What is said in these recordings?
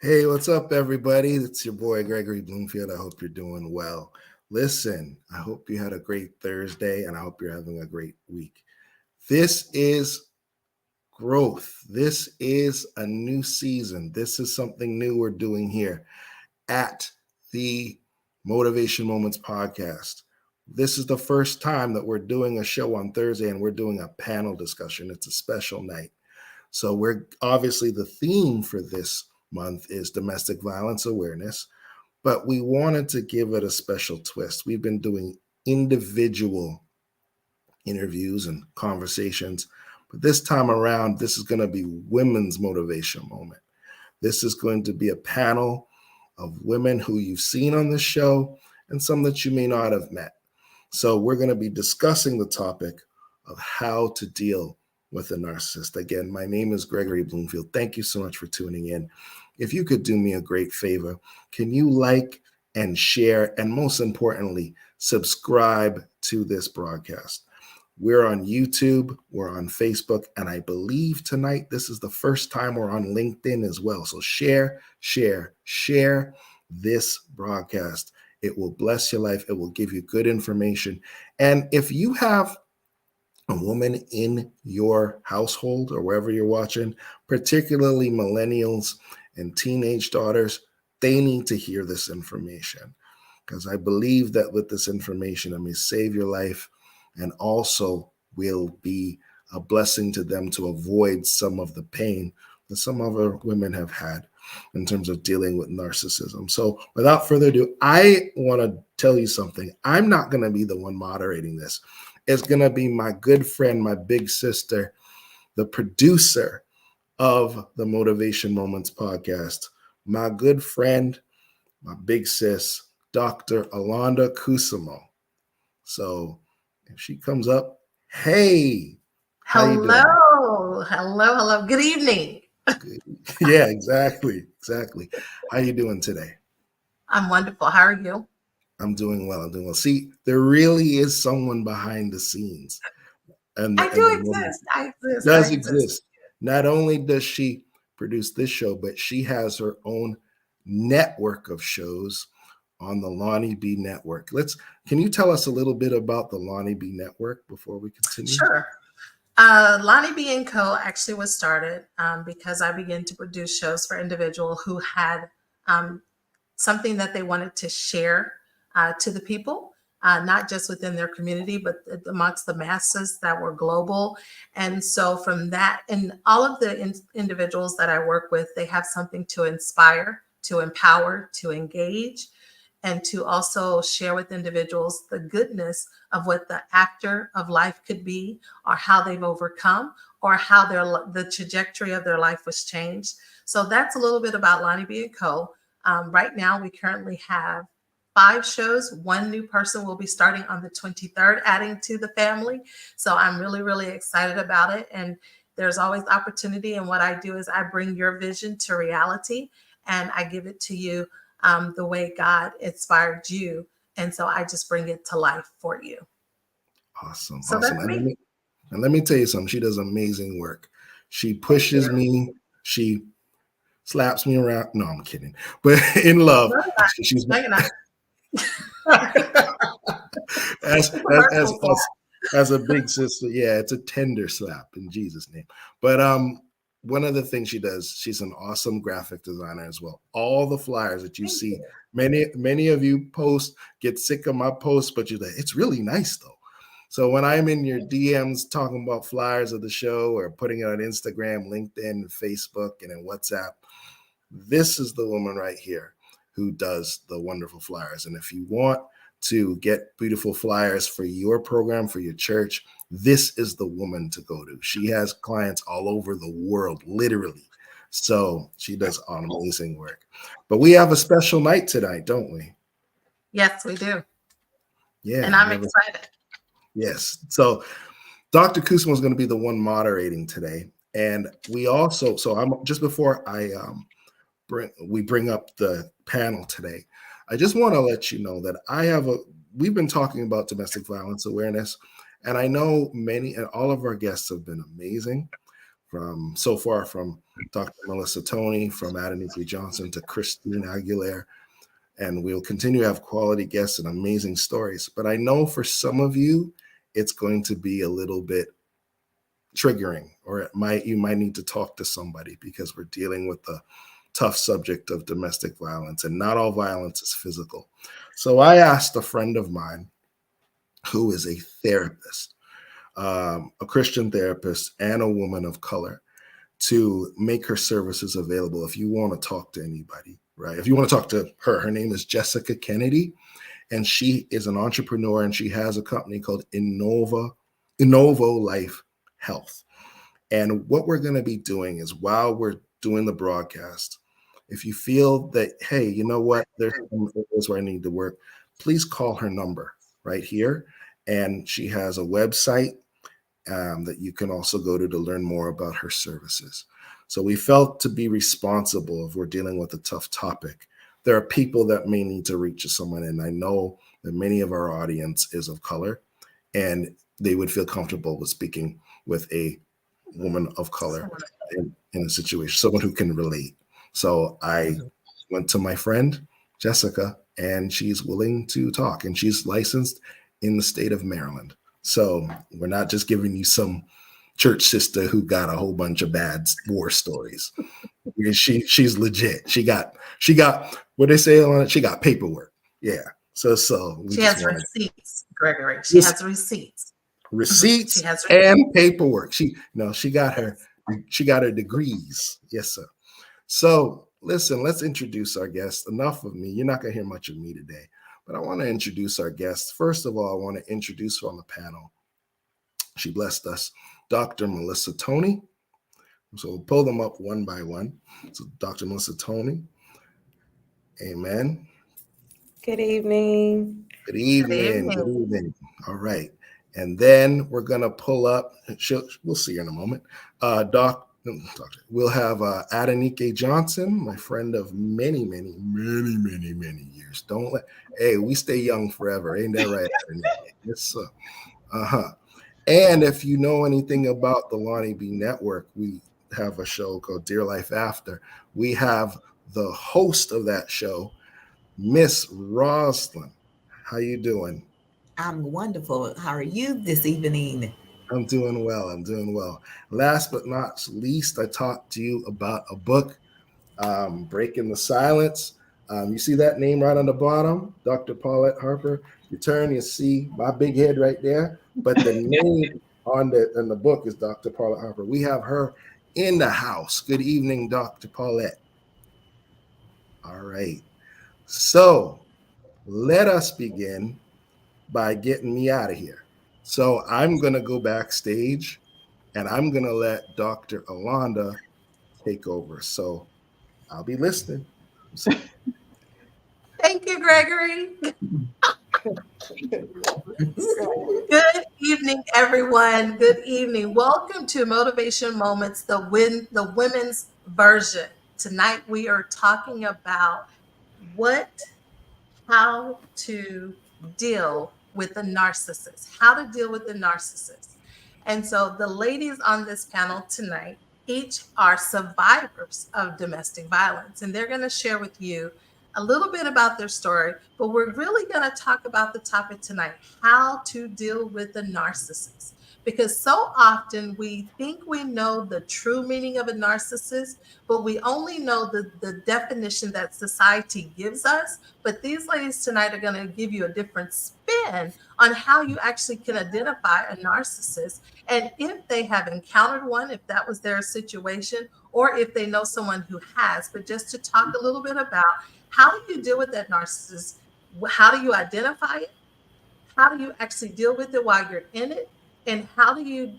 Hey, what's up, everybody? It's your boy, Gregory Bloomfield. I hope you're doing well. Listen, I hope you had a great Thursday, and I hope you're having a great week. This is growth. This is a new season. This is something new we're doing here at the Motivation Moments podcast. This is the first time that we're doing a show on Thursday, and we're doing a panel discussion. It's a special night. So we're obviously the theme for this month is domestic violence awareness, but we wanted to give it a special twist. We've been doing individual interviews and conversations, but this time around, this is going to be women's motivation moment. This is going to be a panel of women who you've seen on the show and some that you may not have met. So we're going to be discussing the topic of how to deal with a narcissist. Again, my name is Gregory Bloomfield. Thank you so much for tuning in. If you could do me a great favor, can you like and share, and most importantly, subscribe to this broadcast? We're on YouTube, we're on Facebook, and I believe tonight this is the first time we're on LinkedIn as well. So share this broadcast. It will bless your life. It will give you good information. And if you have a woman in your household or wherever you're watching, particularly millennials and teenage daughters, they need to hear this information, because I believe that with this information, it may save your life and also will be a blessing to them to avoid some of the pain that some other women have had in terms of dealing with narcissism. So without further ado, I want to tell you something. I'm not going to be the one moderating this. It's going to be my good friend, my big sister, the producer of the Motivation Moments podcast, my good friend, my big sis, Dr. A'londa Kusimo. So if she comes up, hey, how you doing? Hello. Good evening. Good. Yeah, exactly. How you doing today? I'm wonderful. How are you? I'm doing well. See, there really is someone behind the scenes. And I do exist. I does exist. exist. Not only does she produce this show, but she has her own network of shows on the Lonnie B Network. Can you tell us a little bit about the Lonnie B Network before we continue? Sure. Lonnie B & Co. actually was started because I began to produce shows for individuals who had something that they wanted to share to the people, not just within their community, but amongst the masses that were global. And so from that, and all of the individuals that I work with, they have something to inspire, to empower, to engage, and to also share with individuals the goodness of what the actor of life could be, or how they've overcome, or how the trajectory of their life was changed. So that's a little bit about Lonnie B & Co. Right now, we currently have 5 shows. One new person will be starting on the 23rd, adding to the family. So I'm really, really excited about it. And there's always opportunity. And what I do is I bring your vision to reality, and I give it to you the way God inspired you. And so I just bring it to life for you. Awesome. That's me. And let me tell you something. She does amazing work. She pushes me. She slaps me around. No, I'm kidding. But in love, she's as a big sister. Yeah, it's a tender slap in Jesus' name. But one of the things she does, she's an awesome graphic designer as well. All the flyers that you see, many of you get sick of my posts, but you're like, it's really nice though. So when I'm in your DMs talking about flyers of the show or putting it on Instagram, LinkedIn, Facebook, and in WhatsApp, this is the woman right here who does the wonderful flyers. And if you want to get beautiful flyers for your program, for your church, this is the woman to go to. She has clients all over the world, literally. So she does amazing work. But we have a special night tonight, don't we? Yes, we do. Yeah. And I'm excited. Yes. So Dr. Kusimo is going to be the one moderating today. And we also, I'm just before we bring up the panel today, I just want to let you know that we've been talking about domestic violence awareness, and I know many and all of our guests have been amazing, from Dr. Melissa Tony, from Adenike Johnson to Christine Aguilera, and we'll continue to have quality guests and amazing stories. But I know for some of you, it's going to be a little bit triggering, or you might need to talk to somebody because we're dealing with the tough subject of domestic violence, and not all violence is physical. So I asked a friend of mine who is a therapist, a Christian therapist, and a woman of color, to make her services available if you want to talk to anybody, right? If you want to talk to her, her name is Jessica Kennedy, and she is an entrepreneur, and she has a company called Innovo Life Health. And what we're going to be doing is, while we're doing the broadcast, if you feel that, hey, you know what, there's some areas where I need to work, please call her number right here. And she has a website that you can also go to learn more about her services. So we felt to be responsible if we're dealing with a tough topic. There are people that may need to reach someone, and I know that many of our audience is of color, and they would feel comfortable with speaking with a woman of color in a situation, someone who can relate. So I went to my friend Jessica, and she's willing to talk, and she's licensed in the state of Maryland. So we're not just giving you some church sister who got a whole bunch of bad war stories. She's legit. She got what they say on it. She got paperwork. Yeah. So we She just has wanted receipts, Gregory. She has receipts. receipts She has and paperwork. She got her degrees. Yes, sir. So listen, let's introduce our guest. Enough of me. You're not gonna hear much of me today, but I want to introduce our guest. First of all, I want to introduce her on the panel. She blessed us, Dr. Melissa Tony. So we'll pull them up one by one. So Dr. Melissa Tony. Amen. Good evening. Good Good evening. Good evening. evening. All right. And then we're going to pull up, we'll see her in a moment. We'll have Adenike Johnson, my friend of many years. Hey, we stay young forever. Ain't that right, Adenike? Yes, sir. Uh-huh. And if you know anything about the Lonnie B Network, we have a show called Dear Life After. We have the host of that show, Miss Roslyn. How you doing? I'm wonderful. How are you this evening? I'm doing well. I'm doing well. Last but not least, I talked to you about a book, Breaking the Silence. You see that name right on the bottom, Dr. Paulette Harper. You turn, you see my big head right there, but the name on the book is Dr. Paulette Harper. We have her in the house. Good evening, Dr. Paulette. All right. So let us begin by getting me out of here. So I'm going to go backstage, and I'm going to let Dr. A'londa take over. So I'll be listening. Thank you, Gregory. Good evening, everyone. Good evening. Welcome to Motivation Moments, the women's version. Tonight we are talking about how to deal with the narcissist, how to deal with the narcissist. And so the ladies on this panel tonight each are survivors of domestic violence, and they're going to share with you a little bit about their story, but we're really going to talk about the topic tonight, how to deal with the narcissist. Because so often we think we know the true meaning of a narcissist, but we only know the definition that society gives us. But these ladies tonight are going to give you a different spin on how you actually can identify a narcissist, and if they have encountered one, if that was their situation, or if they know someone who has. But just to talk a little bit about how do you deal with that narcissist? How do you identify it? How do you actually deal with it while you're in it? And how do you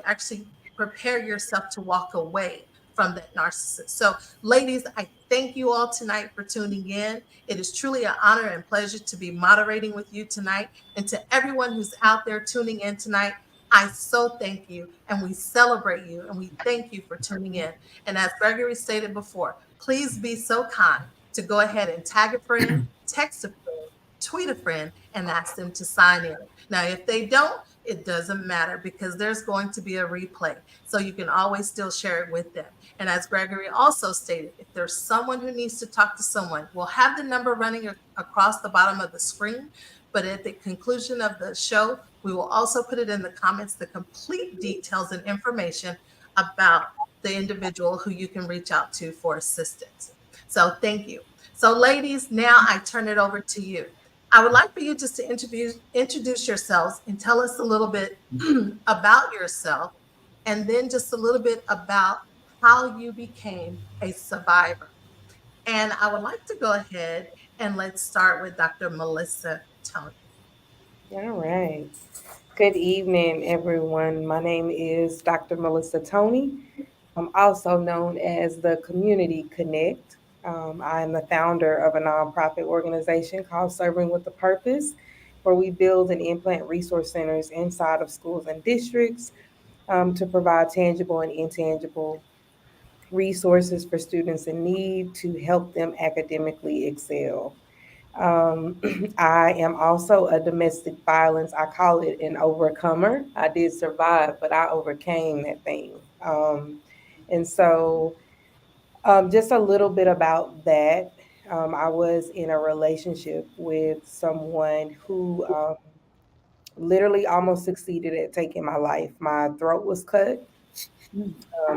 actually prepare yourself to walk away from that narcissist? So, ladies, I thank you all tonight for tuning in. It is truly an honor and pleasure to be moderating with you tonight. And to everyone who's out there tuning in tonight, I so thank you, and we celebrate you, and we thank you for tuning in. And as Gregory stated before, please be so kind to go ahead and tag a friend, text a friend, tweet a friend, and ask them to sign in. Now, if they don't, it doesn't matter because there's going to be a replay. So you can always still share it with them. And as Gregory also stated, if there's someone who needs to talk to someone, we'll have the number running across the bottom of the screen. But at the conclusion of the show, we will also put it in the comments, the complete details and information about the individual who you can reach out to for assistance. So thank you. So ladies, now I turn it over to you. I would like for you just to introduce yourselves and tell us a little bit about yourself, and then just a little bit about how you became a survivor. And I would like to go ahead and let's start with Dr. Melissa Tony. All right. Good evening, everyone. My name is Dr. Melissa Tony. I'm also known as the Community Connect. I am the founder of a nonprofit organization called Serving with a Purpose, where we build and implant resource centers inside of schools and districts to provide tangible and intangible resources for students in need to help them academically excel. Um, I am also a domestic violence, I call it an overcomer. I did survive, but I overcame that thing. And so, just a little bit about that. I was in a relationship with someone who literally almost succeeded at taking my life. My throat was cut.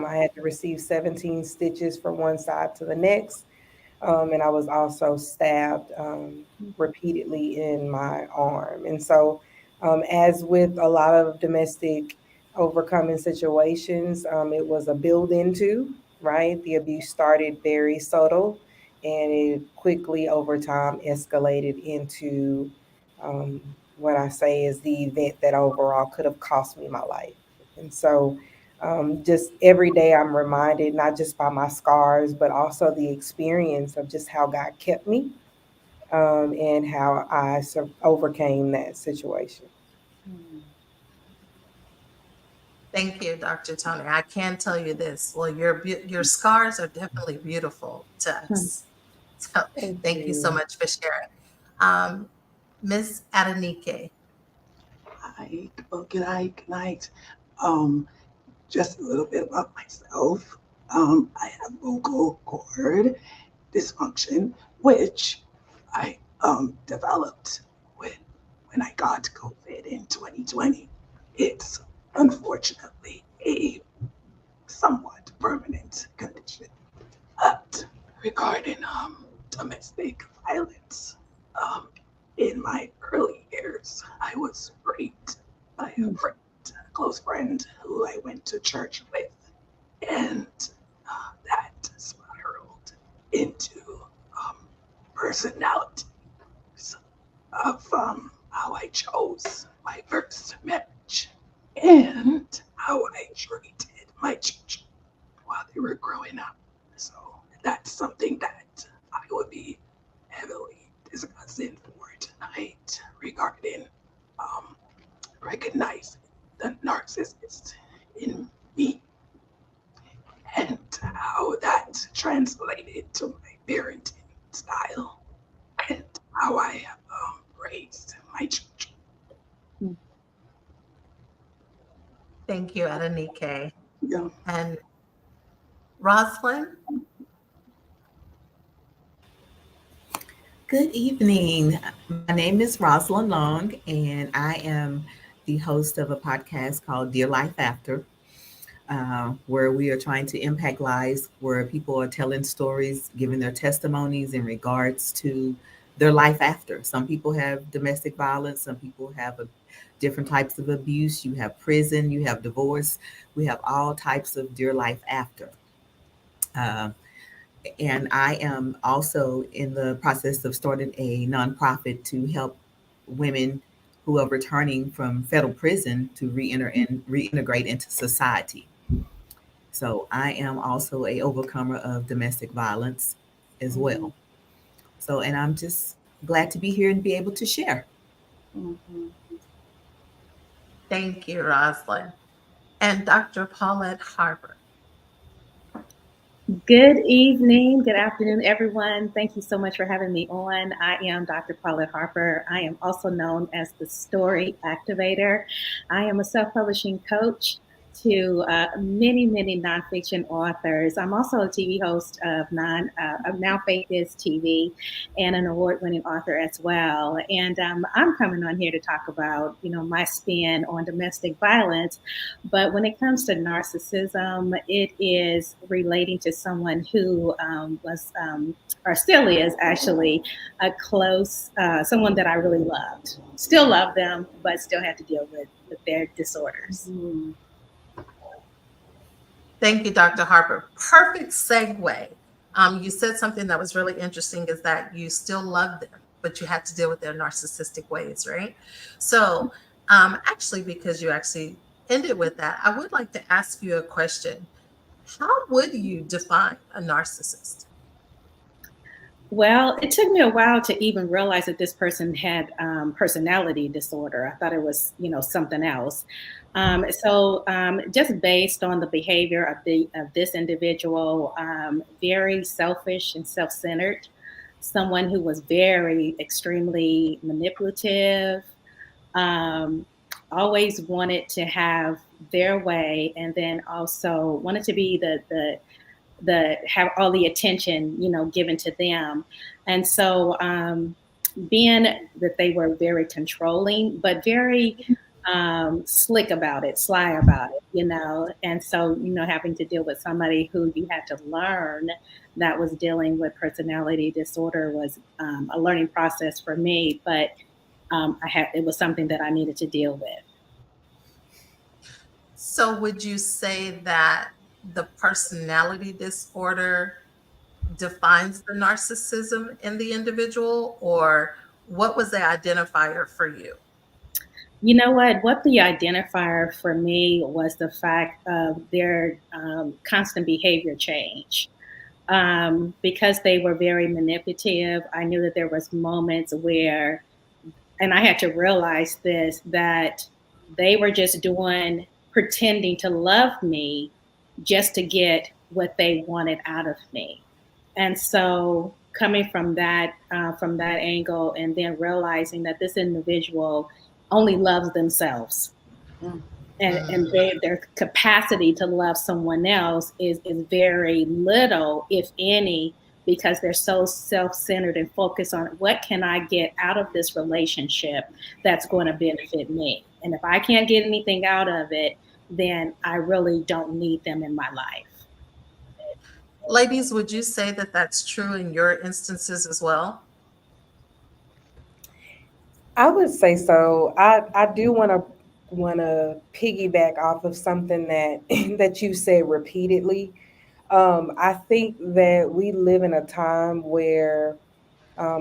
I had to receive 17 stitches from one side to the next. And I was also stabbed repeatedly in my arm. And so, as with a lot of domestic overcoming situations, it was a build into, right? The abuse started very subtle and it quickly over time escalated into what I say is the event that overall could have cost me my life. And so, just every day I'm reminded, not just by my scars, but also the experience of just how God kept me and how I overcame that situation. Thank you, Dr. Tony. I can tell you this. Well, your scars are definitely beautiful to us. So Thank thank you so you. much for sharing. Um, Miss Adenike. Hi, well, good night, good night. Um, just a little bit about myself. I have vocal cord dysfunction, which I developed when I got COVID in 2020. It's unfortunately a somewhat permanent condition. But regarding domestic violence, um, in my early years, I was raped by a close friend who I went to church with, and that spiraled into um, personalities of how I chose my first marriage and how I treated my children while they were growing up. So that's something that I would be heavily discussing for tonight regarding um, recognizing the narcissist in me and how that translated to my parenting style and how I have raised my children. Thank you, Adenike. Yeah. And Roslyn. Good evening. My name is Rosalind Long, and I am the host of a podcast called Dear Life After, where we are trying to impact lives, where people are telling stories, giving their testimonies in regards to their life after. Some people have domestic violence, some people have different types of abuse. You have prison, you have divorce. We have all types of Dear Life After. Uh, and I am also in the process of starting a nonprofit to help women who are returning from federal prison to reenter and reintegrate into society. So I am also a overcomer of domestic violence as Mhm, well. So, and I'm just glad to be here and be able to share. mhm. Thank you, Roslyn. And Dr. Paulette Harper. Good evening, good afternoon, everyone. Thank you so much for having me on. I am Dr. Paulette Harper. I am also known as the Story Activator. I am a self publishing coach to many nonfiction authors. I'm also a TV host of Now Faith Is TV and an award winning author as well. And I'm coming on here to talk about, my spin on domestic violence. But when it comes to narcissism, it is relating to someone who was, or still is actually, a close, someone that I really loved. Still love them, but still have to deal with their disorders. Mm-hmm. Thank you, Dr. Harper. Perfect segue. You said something that was really interesting is that you still love them, but you had to deal with their narcissistic ways, right? So, actually, because you actually ended with that, I would like to ask you a question. How would you define a narcissist? Well, it took me a while to even realize that this person had personality disorder. I thought it was, something else. Just based on the behavior of this individual, very selfish and self-centered, someone who was very extremely manipulative, um, always wanted to have their way, and then also wanted to be the have all the attention given to them. And so being that they were very controlling but very slick about it, sly about it, and so having to deal with somebody who you had to learn that was dealing with personality disorder was a learning process for me, but it was something that I needed to deal with. So, would you say that the personality disorder defines the narcissism in the individual, or what was the identifier for you? You know what? What the identifier for me was the fact of their constant behavior change. Because they were very manipulative, I knew that there was moments where, and I had to realize this, that they were just pretending to love me just to get what they wanted out of me. And so coming from that angle, and then realizing that this individual only loves themselves, and their capacity to love someone else is very little, if any, because they're so self-centered and focused on what can I get out of this relationship that's going to benefit me. And if I can't get anything out of it, then I really don't need them in my life. Ladies, would you say that that's true in your instances as well? I would say so. I do want to piggyback off of something that that you said repeatedly. I think that we live in a time where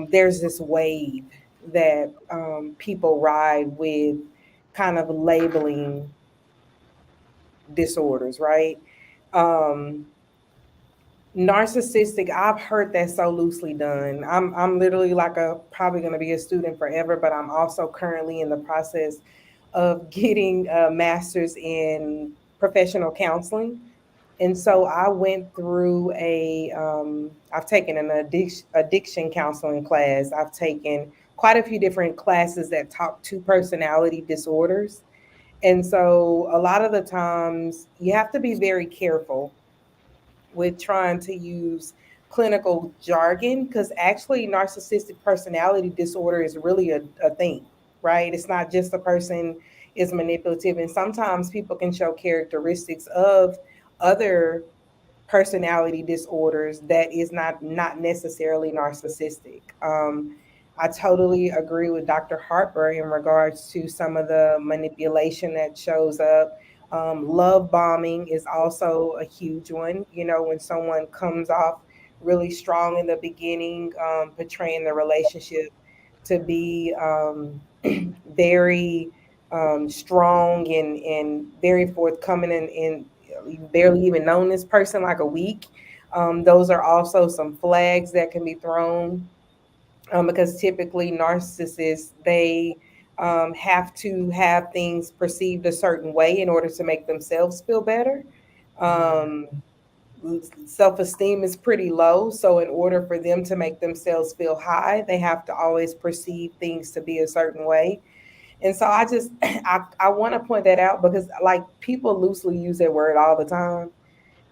there's this wave that people ride with, kind of labeling disorders, right? Um, Narcissistic, I've heard that so loosely done. I'm literally like a probably going to be a student forever, but I'm also currently in the process of getting a master's in professional counseling. And so I went through I've taken an addiction counseling class. I've taken quite a few different classes that talk to personality disorders. And so a lot of the times you have to be very careful with trying to use clinical jargon, because actually narcissistic personality disorder is really a thing, right? It's not just a person is manipulative, and sometimes people can show characteristics of other personality disorders that is not necessarily narcissistic. I totally agree with Dr. Harper in regards to some of the manipulation that shows up. Love bombing is also a huge one. When someone comes off really strong in the beginning, portraying the relationship to be very strong and very forthcoming, and you've barely even known this person like a week. Those are also some flags that can be thrown, because typically narcissists, they have to have things perceived a certain way in order to make themselves feel better. Um, self-esteem is pretty low. So in order for them to make themselves feel high, they have to always perceive things to be a certain way. And so I just I want to point that out because like people loosely use that word all the time.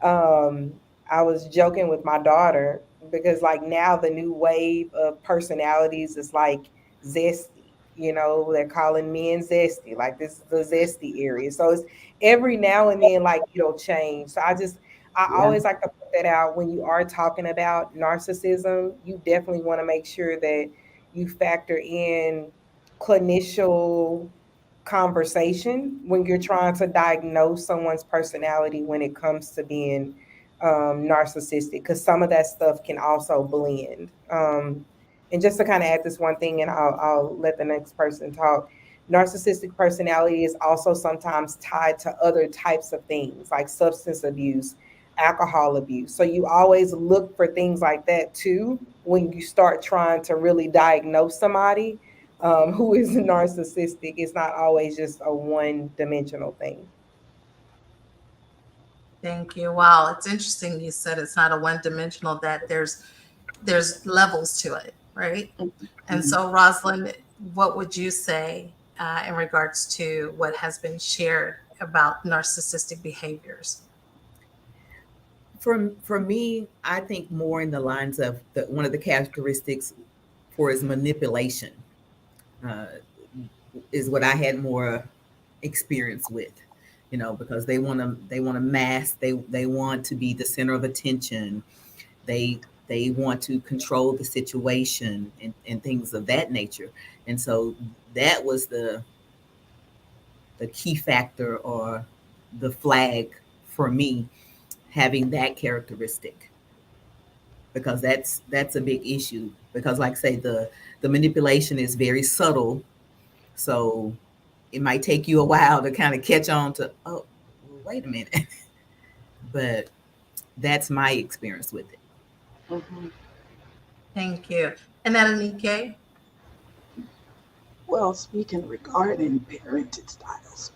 um, I was joking with my daughter because like now the new wave of personalities is like zesty. You know, they're calling men zesty. Like this is the zesty area. So it's every now and then like it'll change. So I Yeah. always like to put that out when you are talking about narcissism. You definitely want to make sure that you factor in clinician conversation when you're trying to diagnose someone's personality when it comes to being narcissistic, because some of that stuff can also blend. And just to kind of add this one thing, and I'll let the next person talk. Narcissistic personality is also sometimes tied to other types of things like substance abuse, alcohol abuse. So you always look for things like that too when you start trying to really diagnose somebody who is narcissistic. It's not always just a one dimensional thing. Thank you. Wow, it's interesting you said it's not a one-dimensional, that there's levels to it, right? And Mhm. so, Rosalind, what would you say in regards to what has been shared about narcissistic behaviors? For me, I think more in the lines of one of the characteristics for is manipulation, uh, is what I had more experience with, because they want to mask, they want to be the center of attention, they want to control the situation and things of that nature. And so that was the key factor or the flag for me, having that characteristic, because that's a big issue, because like I say, the manipulation is very subtle. So it might take you a while to kind of catch on to, oh, wait a minute. But that's my experience with it. Mhm. Thank you. And Adenike? Well, speaking regarding parenting styles,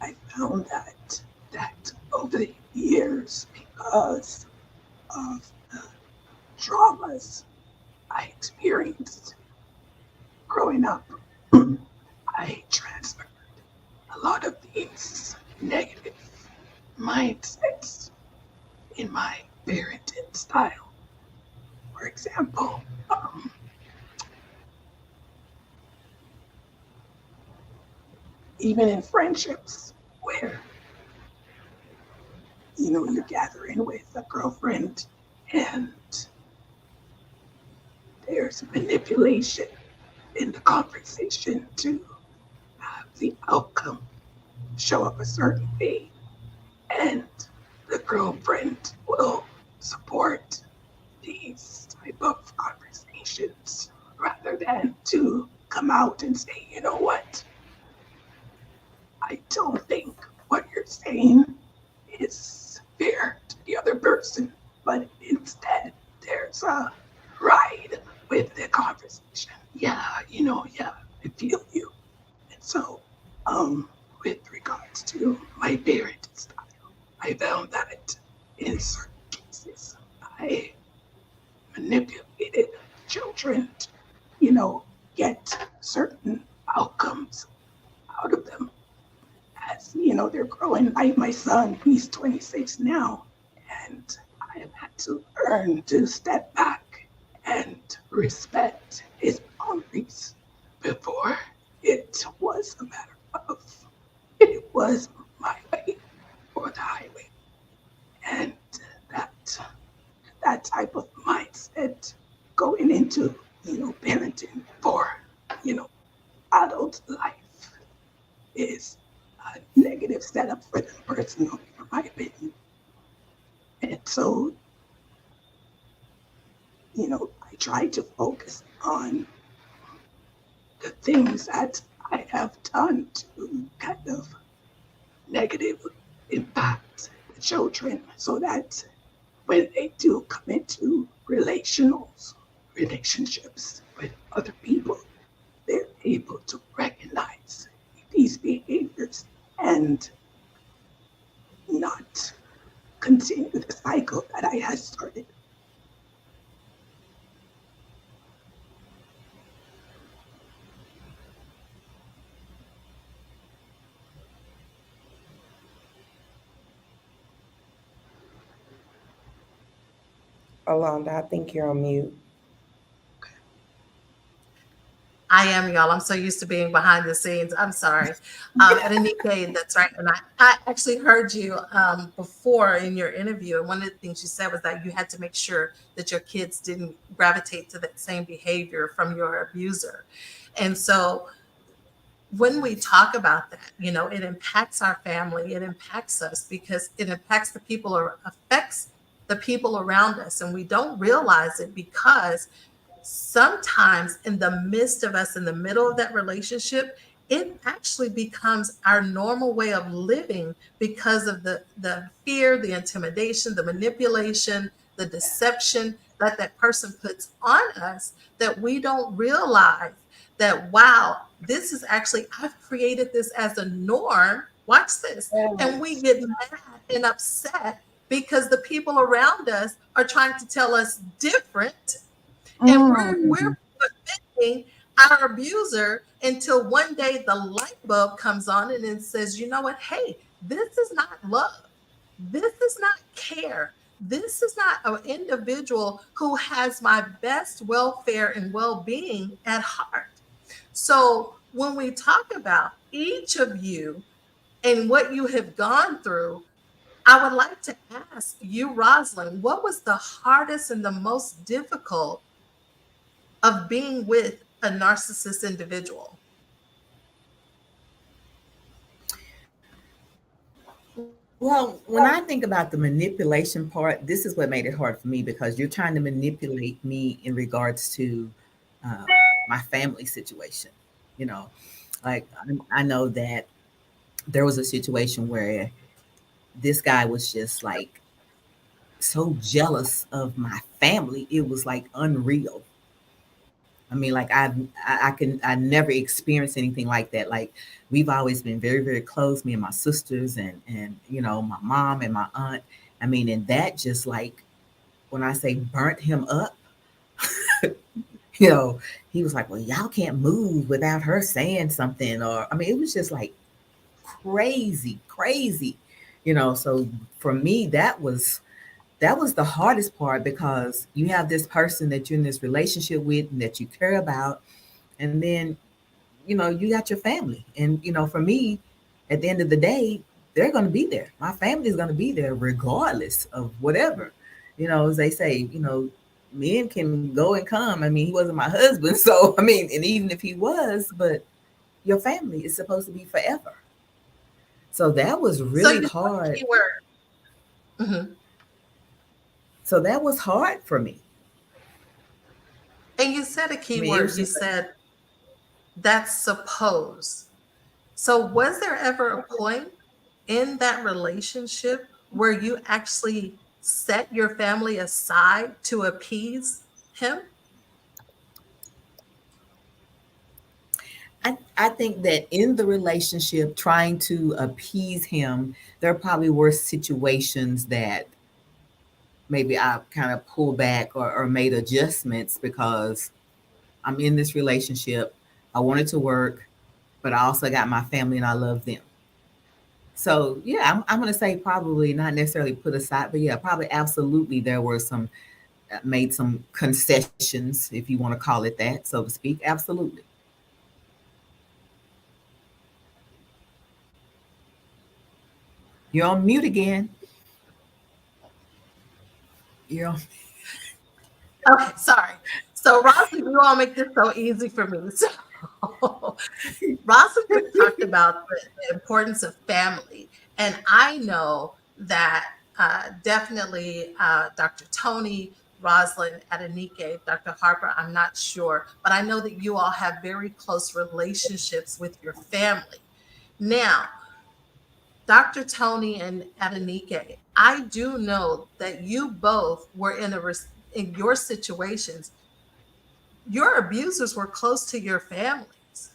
I found that over the years, because of the traumas I experienced growing up, I transferred a lot of these negative mindsets in my parenting style. For example, even in friendships where you're gathering with a girlfriend and there's manipulation in the conversation to have the outcome show up a certain way, and the girlfriend will support these type of conversations rather than to come out and say, you know what, I don't think what you're saying is fair to the other person, but instead there's a ride with the conversation. Yeah, yeah, I feel you. And so, with regards to my parenting style, I found that in certain cases, I manipulated children to, get certain outcomes out of them as, they're growing. Like my son, he's 26 now, and I have had to learn to step back and respect his boundaries. Before, it was a matter of it was my way or the highway. And that that type of mindset going into, parenting for, you know, adult life is a negative setup for them personally, in my opinion. And so, I try to focus on the things that I have done to kind of negatively impact the children so that when they do come into relationships with other people, they're able to recognize these behaviors and not continue the cycle that I had started. A'londa, I think you're on mute. I am, y'all. I'm so used to being behind the scenes. I'm sorry. Adenike, that's right. And I actually heard you before in your interview. And one of the things you said was that you had to make sure that your kids didn't gravitate to that same behavior from your abuser. And so when we talk about that, it impacts our family, it impacts us because it impacts the people or affects the people around us. And we don't realize it because sometimes in the midst of us in the middle of that relationship, it actually becomes our normal way of living because of the fear, the intimidation, the manipulation, the deception that that person puts on us, that we don't realize that, wow, this is actually, I've created this as a norm. Watch this. And we get mad and upset because the people around us are trying to tell us different, and we're defending our abuser until one day the light bulb comes on and it says, you know what? Hey, this is not love. This is not care. This is not an individual who has my best welfare and well-being at heart. So when we talk about each of you and what you have gone through, I would like to ask you, Rosalind, what was the hardest and the most difficult of being with a narcissist individual? Well, when I think about the manipulation part, this is what made it hard for me because you're trying to manipulate me in regards to uh, my family situation. You know, like I know that there was a situation where this guy was just like so jealous of my family. It was like unreal. I mean, like I never experienced anything like that. Like we've always been very, very close, me and my sisters and my mom and my aunt. I mean, and that just like when I say burnt him up, you know, he was like, well, y'all can't move without her saying something. Or I mean, it was just like crazy, crazy, So for me, that was the hardest part because you have this person that you're in this relationship with and that you care about, and then you got your family, and for me, at the end of the day, they're going to be there. My family is going to be there regardless of whatever. As they say, men can go and come. I mean, he wasn't my husband, so I mean, and even if he was, but your family is supposed to be forever. So that was So really you said a hard. key word. Mhm. So that was hard for me. And you said a I key mean, it word. was You just like, said that's suppose. So was there ever a point in that relationship where you actually set your family aside to appease him? I think that in the relationship, trying to appease him, there probably were situations that maybe I kind of pulled back or made adjustments because I'm in this relationship. I wanted to work, but I also got my family and I love them. So yeah, I'm going to say probably not necessarily put aside, but yeah, probably absolutely there were some made some concessions, if you want to call it that, so to speak. Absolutely. You're on mute again. You're on. Okay, sorry. So Rosalind, you all make this so easy for me. So Rosalind just talked about the importance of family. And I know that definitely Dr. Tony, Rosalind, Adenike, Dr. Harper, I'm not sure, but I know that you all have very close relationships with your family. Now, Dr. Tony and Adenike, I do know that you both were in your situations. Your abusers were close to your families.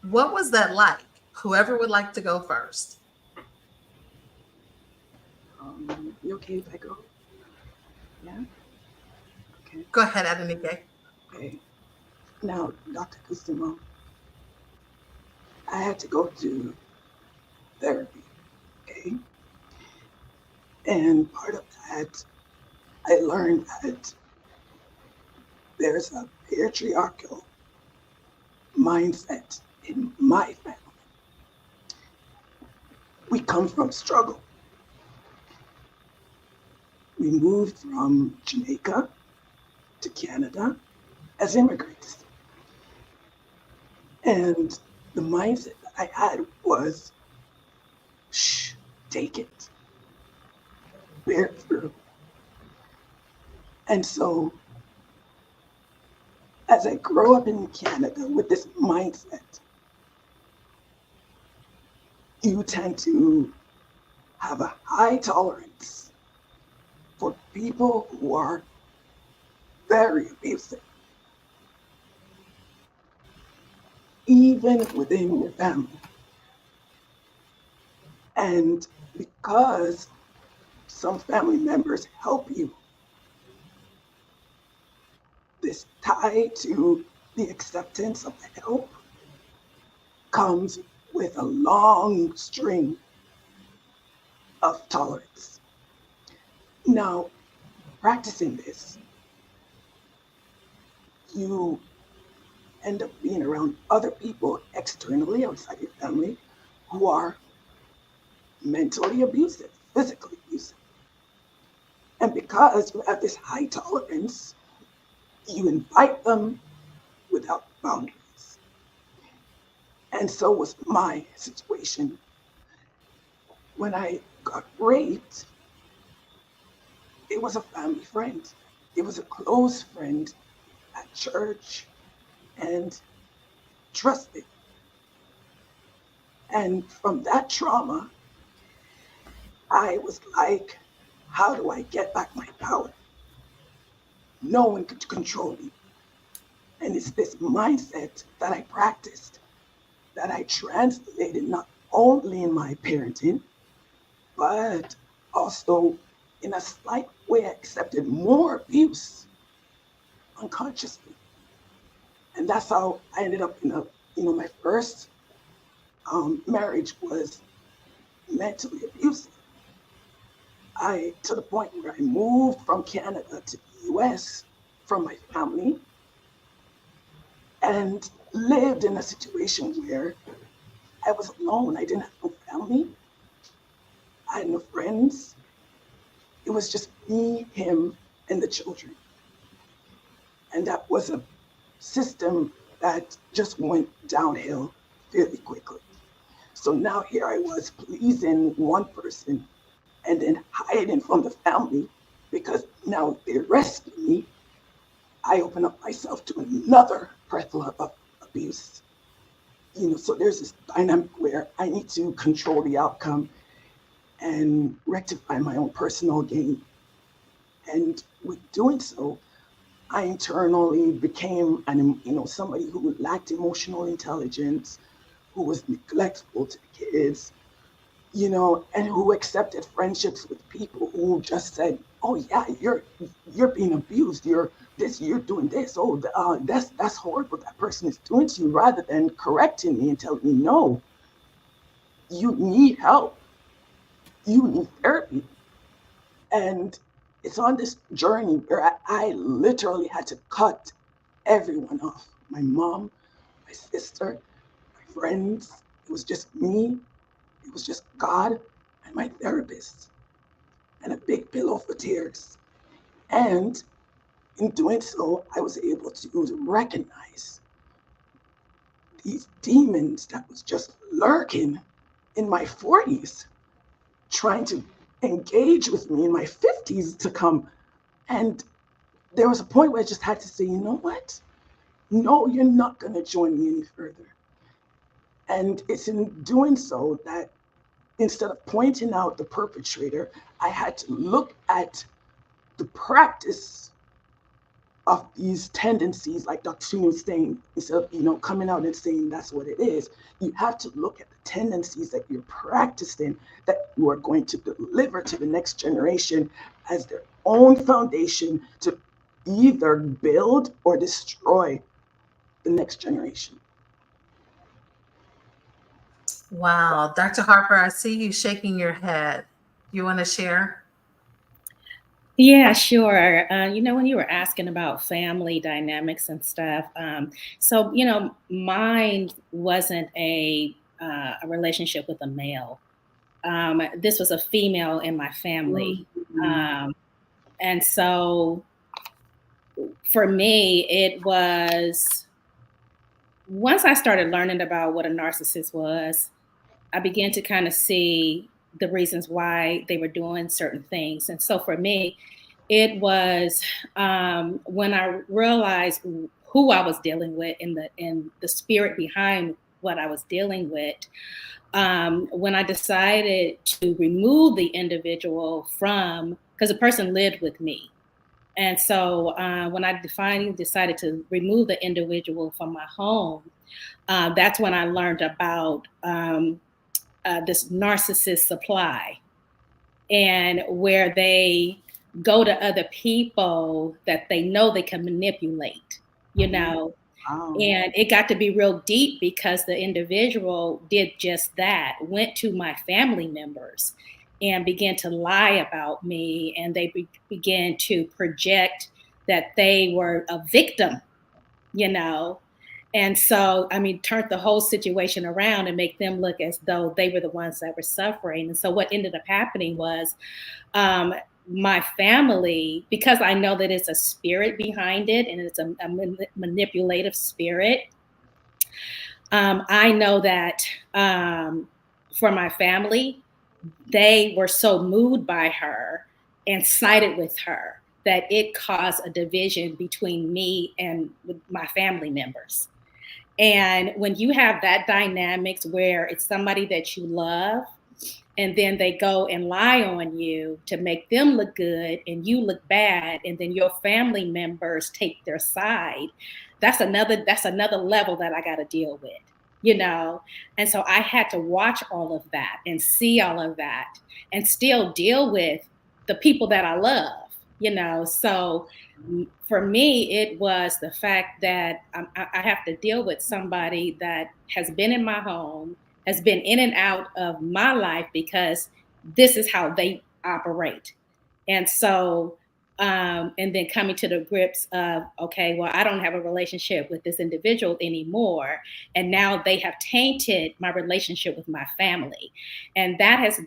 What was that like? Whoever would like to go first. okay if I go? Yeah? Okay. Go ahead, Adenike. Okay. Now, Dr. Kusimo, I had to go to therapy, okay? And part of that, I learned that there's a patriarchal mindset in my family. We come from struggle. We moved from Jamaica to Canada as immigrants. And the mindset that I had was, shh, take it, bear through. And so as I grow up in Canada with this mindset, you tend to have a high tolerance for people who are very abusive, even within your family. And because some family members help you, this tie to the acceptance of the help comes with a long string of tolerance. Now, practicing this, you end up being around other people externally outside your family who are mentally abusive, physically abusive. And because you have this high tolerance, you invite them without boundaries. And so was my situation. When I got raped, it was a family friend. It was a close friend at church and trusted. And from that trauma, I was like, how do I get back my power? No one could control me. And it's this mindset that I practiced, that I translated not only in my parenting, but also in a slight way I accepted more abuse unconsciously. And that's how I ended up in my first marriage was mentally abusive. To the point where I moved from Canada to the US from my family and lived in a situation where I was alone. I didn't have no family. I had no friends. It was just me, him, and the children. And that was a system that just went downhill fairly quickly. So now here I was pleasing one person and then hiding from the family because now they rescue me. I open up myself to another plethora of abuse. So there's this dynamic where I need to control the outcome and rectify my own personal gain. And with doing so, I internally became somebody who lacked emotional intelligence, who was neglectful to the kids, and who accepted friendships with people who just said, "Oh yeah, you're being abused. You're doing this. Oh, that's horrible. That person is doing to you," rather than correcting me and telling me, "No, you need help. You need therapy." And it's on this journey where I literally had to cut everyone off. My mom, my sister, my friends. It was just me. It was just God and my therapist and a big pillow for tears. And in doing so, I was able to recognize these demons that was just lurking in my 40s, trying to engage with me in my 50s to come. And there was a point where I just had to say, you know what? No, you're not going to join me any further. And it's in doing so that instead of pointing out the perpetrator, I had to look at the practice of these tendencies, like Dr. Sweeney was saying, instead of coming out and saying that's what it is, you have to look at the tendencies that you're practicing that you are going to deliver to the next generation as their own foundation to either build or destroy the next generation. Wow. Dr. Harper, I see you shaking your head. You want to share? Yeah, sure. When you were asking about family dynamics and stuff, so mine wasn't a relationship with a male. This was a female in my family, and so for me, it was once I started learning about what a narcissist was, I began to kind of see the reasons why they were doing certain things. And so for me, it was when I realized who I was dealing with and the spirit behind what I was dealing with. When I decided to remove the individual from, because the person lived with me. And so when I finally decided to remove the individual from my home, that's when I learned about this narcissist supply, and where they go to other people that they know they can manipulate, Wow. And it got to be real deep because the individual did just that, went to my family members and began to lie about me. And they began to project that they were a victim, you know. And so, turned the whole situation around and make them look as though they were the ones that were suffering. And so what ended up happening was my family, because I know that it's a spirit behind it and it's a manipulative spirit, I know that for my family, they were so moved by her and sided with her that it caused a division between me and my family members. And when you have that dynamics where it's somebody that you love, and then they go and lie on you to make them look good and you look bad, and then your family members take their side, that's another level that I got to deal with. And so I had to watch all of that and see all of that and still deal with the people that I love. So for me, it was the fact that I have to deal with somebody that has been in my home, has been in and out of my life, because this is how they operate. And so, and then coming to the grips of, okay, well, I don't have a relationship with this individual anymore. And now they have tainted my relationship with my family. And that has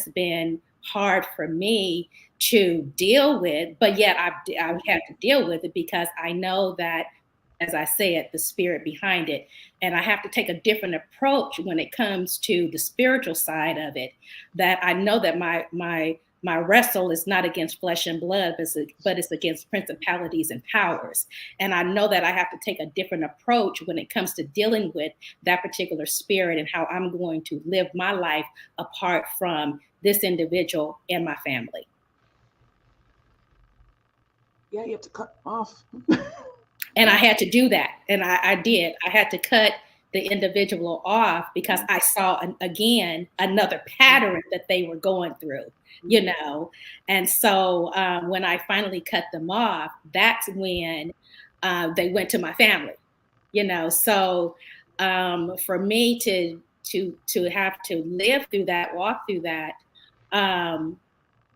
been hard for me to deal with, but yet I have to deal with it because I know that, as I said, the spirit behind it. And I have to take a different approach when it comes to the spiritual side of it, that I know that my wrestle is not against flesh and blood, but it's against principalities and powers. And I know that I have to take a different approach when it comes to dealing with that particular spirit and how I'm going to live my life apart from this individual and my family. Yeah, you have to cut off. And I had to do that. And I did. I had to cut the individual off because I saw, again, another pattern that they were going through, And so when I finally cut them off, that's when they went to my family, So for me to have to live through that, walk through that,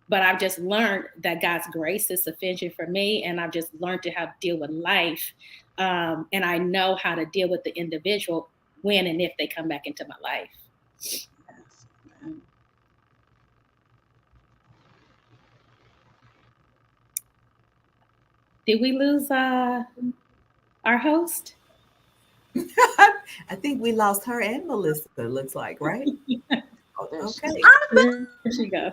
but I've just learned that God's grace is sufficient for me. And I've just learned to how to deal with life. And I know how to deal with the individual when and if they come back into my life. Yes. Did we lose our host? I think we lost her and Melissa, it looks like, right? Okay. There she go.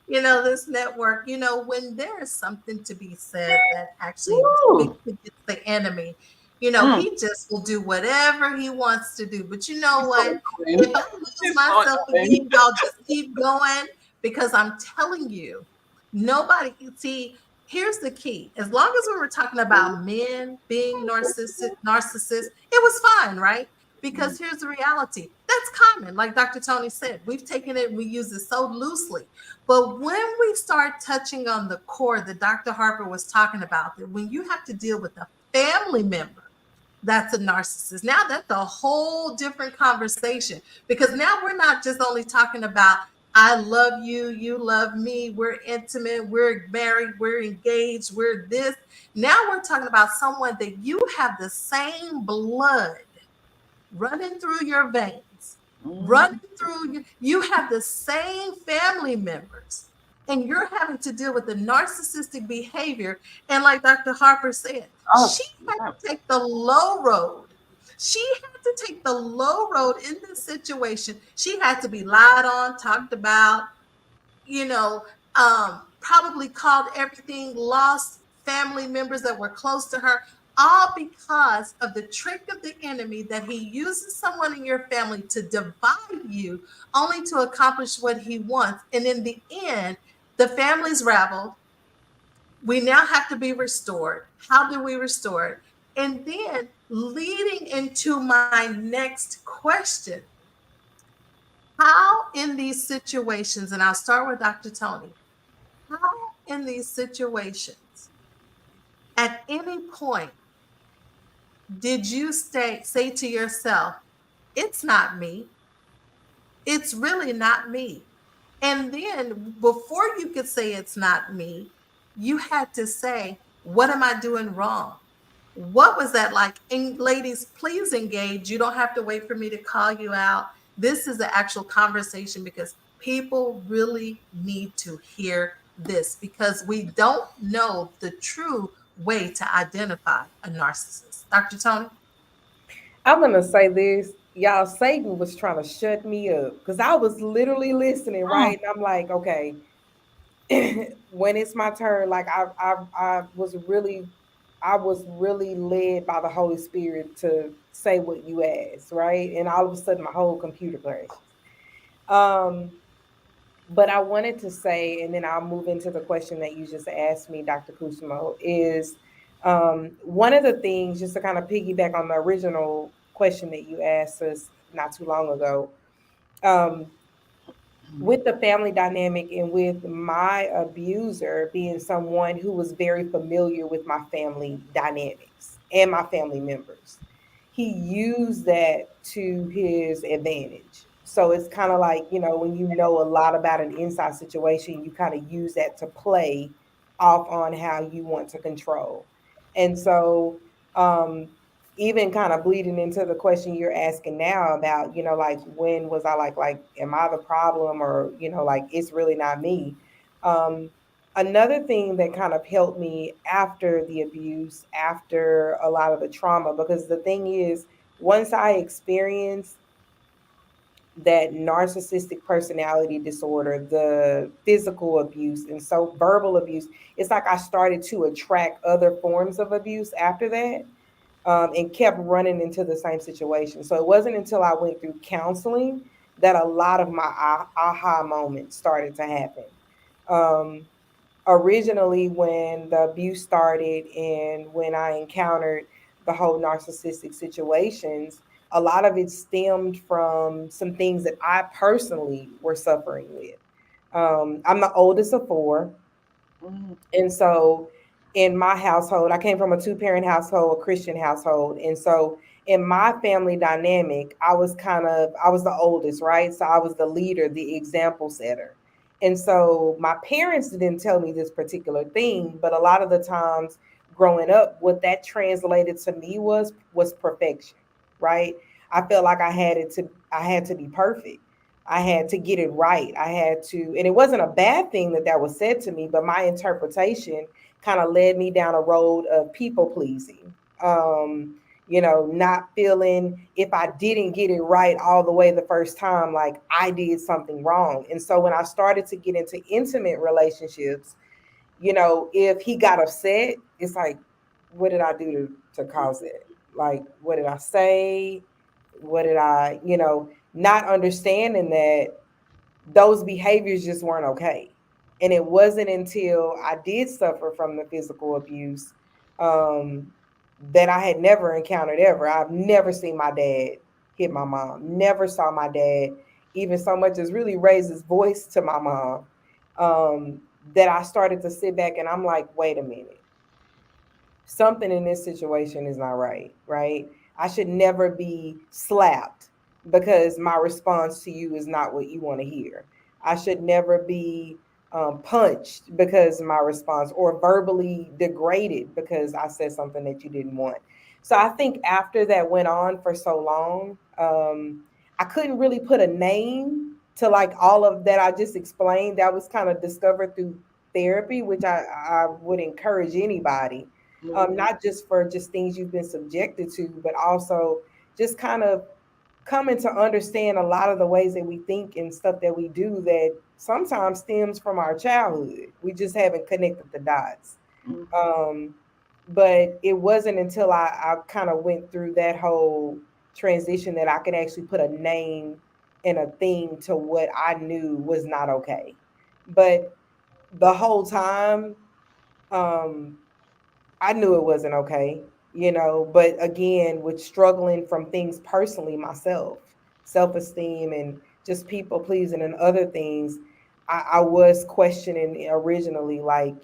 This network, when there is something to be said that actually speaks against the enemy, he just will do whatever he wants to do. But you know what? If I lose myself again, y'all just keep going, because I'm telling you, nobody can see. here's the key. As long as we were talking about men being narcissists, it was fine, right? Because here's the reality. That's common. Like Dr. Tony said, we've taken it and we use it so loosely. But when we start touching on the core that Dr. Harper was talking about, that when you have to deal with a family member that's a narcissist, now that's a whole different conversation, because now we're not just only talking about I love you, you love me, we're intimate, we're married, we're engaged, we're this. Now we're talking about someone that you have the same blood running through your veins, running through you have the same family members, and you're having to deal with the narcissistic behavior. And like Dr. Harper said, she had to take the low road. She had to take the low road in this situation. She had to be lied on, talked about, you know, probably called everything, lost family members that were close to her, all because of the trick of the enemy that he uses someone in your family to divide you, only to accomplish what he wants. And in the end, the family's raveled. We now have to be restored. How do we restore it? And then leading into my next question, how in these situations, and I'll start with Dr. Tony, how in these situations, at any point, did you say to yourself, it's not me. It's really not me. And then before you could say it's not me, you had to say, what am I doing wrong? What was that like? And ladies, please engage. You don't have to wait for me to call you out. This is the actual conversation, because people really need to hear this, because we don't know the true way to identify a narcissist. Dr. Tony? I'm gonna say this, y'all. Satan was trying to shut me up because I was literally listening, right? And I'm like, okay, when it's my turn, like I was really led by the Holy Spirit to say what you asked, right? And all of a sudden, my whole computer crashed. Um, but I wanted to say, and then I'll move into the question that you just asked me, Dr. Kusimo, is one of the things, just to kind of piggyback on the original question that you asked us not too long ago, um, with the family dynamic and with my abuser being someone who was very familiar with my family dynamics and my family members, he used that to his advantage. So it's kind of like, when you know a lot about an inside situation, you kind of use that to play off on how you want to control. And so, um, even kind of bleeding into the question you're asking now about, like when was I like, am I the problem, or, like it's really not me. Um, Another thing that kind of helped me after the abuse, after a lot of the trauma, because the thing is, once I experienced that narcissistic personality disorder, the physical abuse, and so verbal abuse, it's like I started to attract other forms of abuse after that, and kept running into the same situation. So it wasn't until I went through counseling that a lot of my aha moments started to happen. Um, Originally, when the abuse started and when I encountered the whole narcissistic situations, a lot of it stemmed from some things that I personally were suffering with. I'm the oldest of four. And so in my household, I came from a two-parent household, a Christian household. And so in my family dynamic, I was the oldest, right? So I was the leader, the example setter. And so my parents didn't tell me this particular thing, but a lot of the times growing up, what that translated to me was perfection, right? I felt like I had to be perfect. I had to get it right. I had to, and it wasn't a bad thing that was said to me, but my interpretation kind of led me down a road of people pleasing. Not feeling if I didn't get it right all the way the first time, like I did something wrong. And so when I started to get into intimate relationships, if he got upset, it's like, what did I do to cause it? Like, what did I say? What did I, not understanding that those behaviors just weren't okay. And it wasn't until I did suffer from the physical abuse that I had never encountered ever. I've never seen my dad hit my mom, never saw my dad even so much as really raise his voice to my mom. That I started to sit back and I'm like, wait a minute, something in this situation is not right, right? I should never be slapped because my response to you is not what you want to hear. I should never be punched because my response, or verbally degraded because I said something that you didn't want. So I think after that went on for so long, I couldn't really put a name to like all of that I just explained. That was kind of discovered through therapy, which I would encourage anybody, not just for just things you've been subjected to, but also just kind of coming to understand a lot of the ways that we think and stuff that we do that sometimes stems from our childhood. We just haven't connected the dots. Um, but it wasn't until I kind of went through that whole transition that I could actually put a name and a thing to what I knew was not okay. But the whole time, um, I knew it wasn't okay, but again, with struggling from things personally myself, self esteem and just people pleasing and other things, I was questioning originally, like,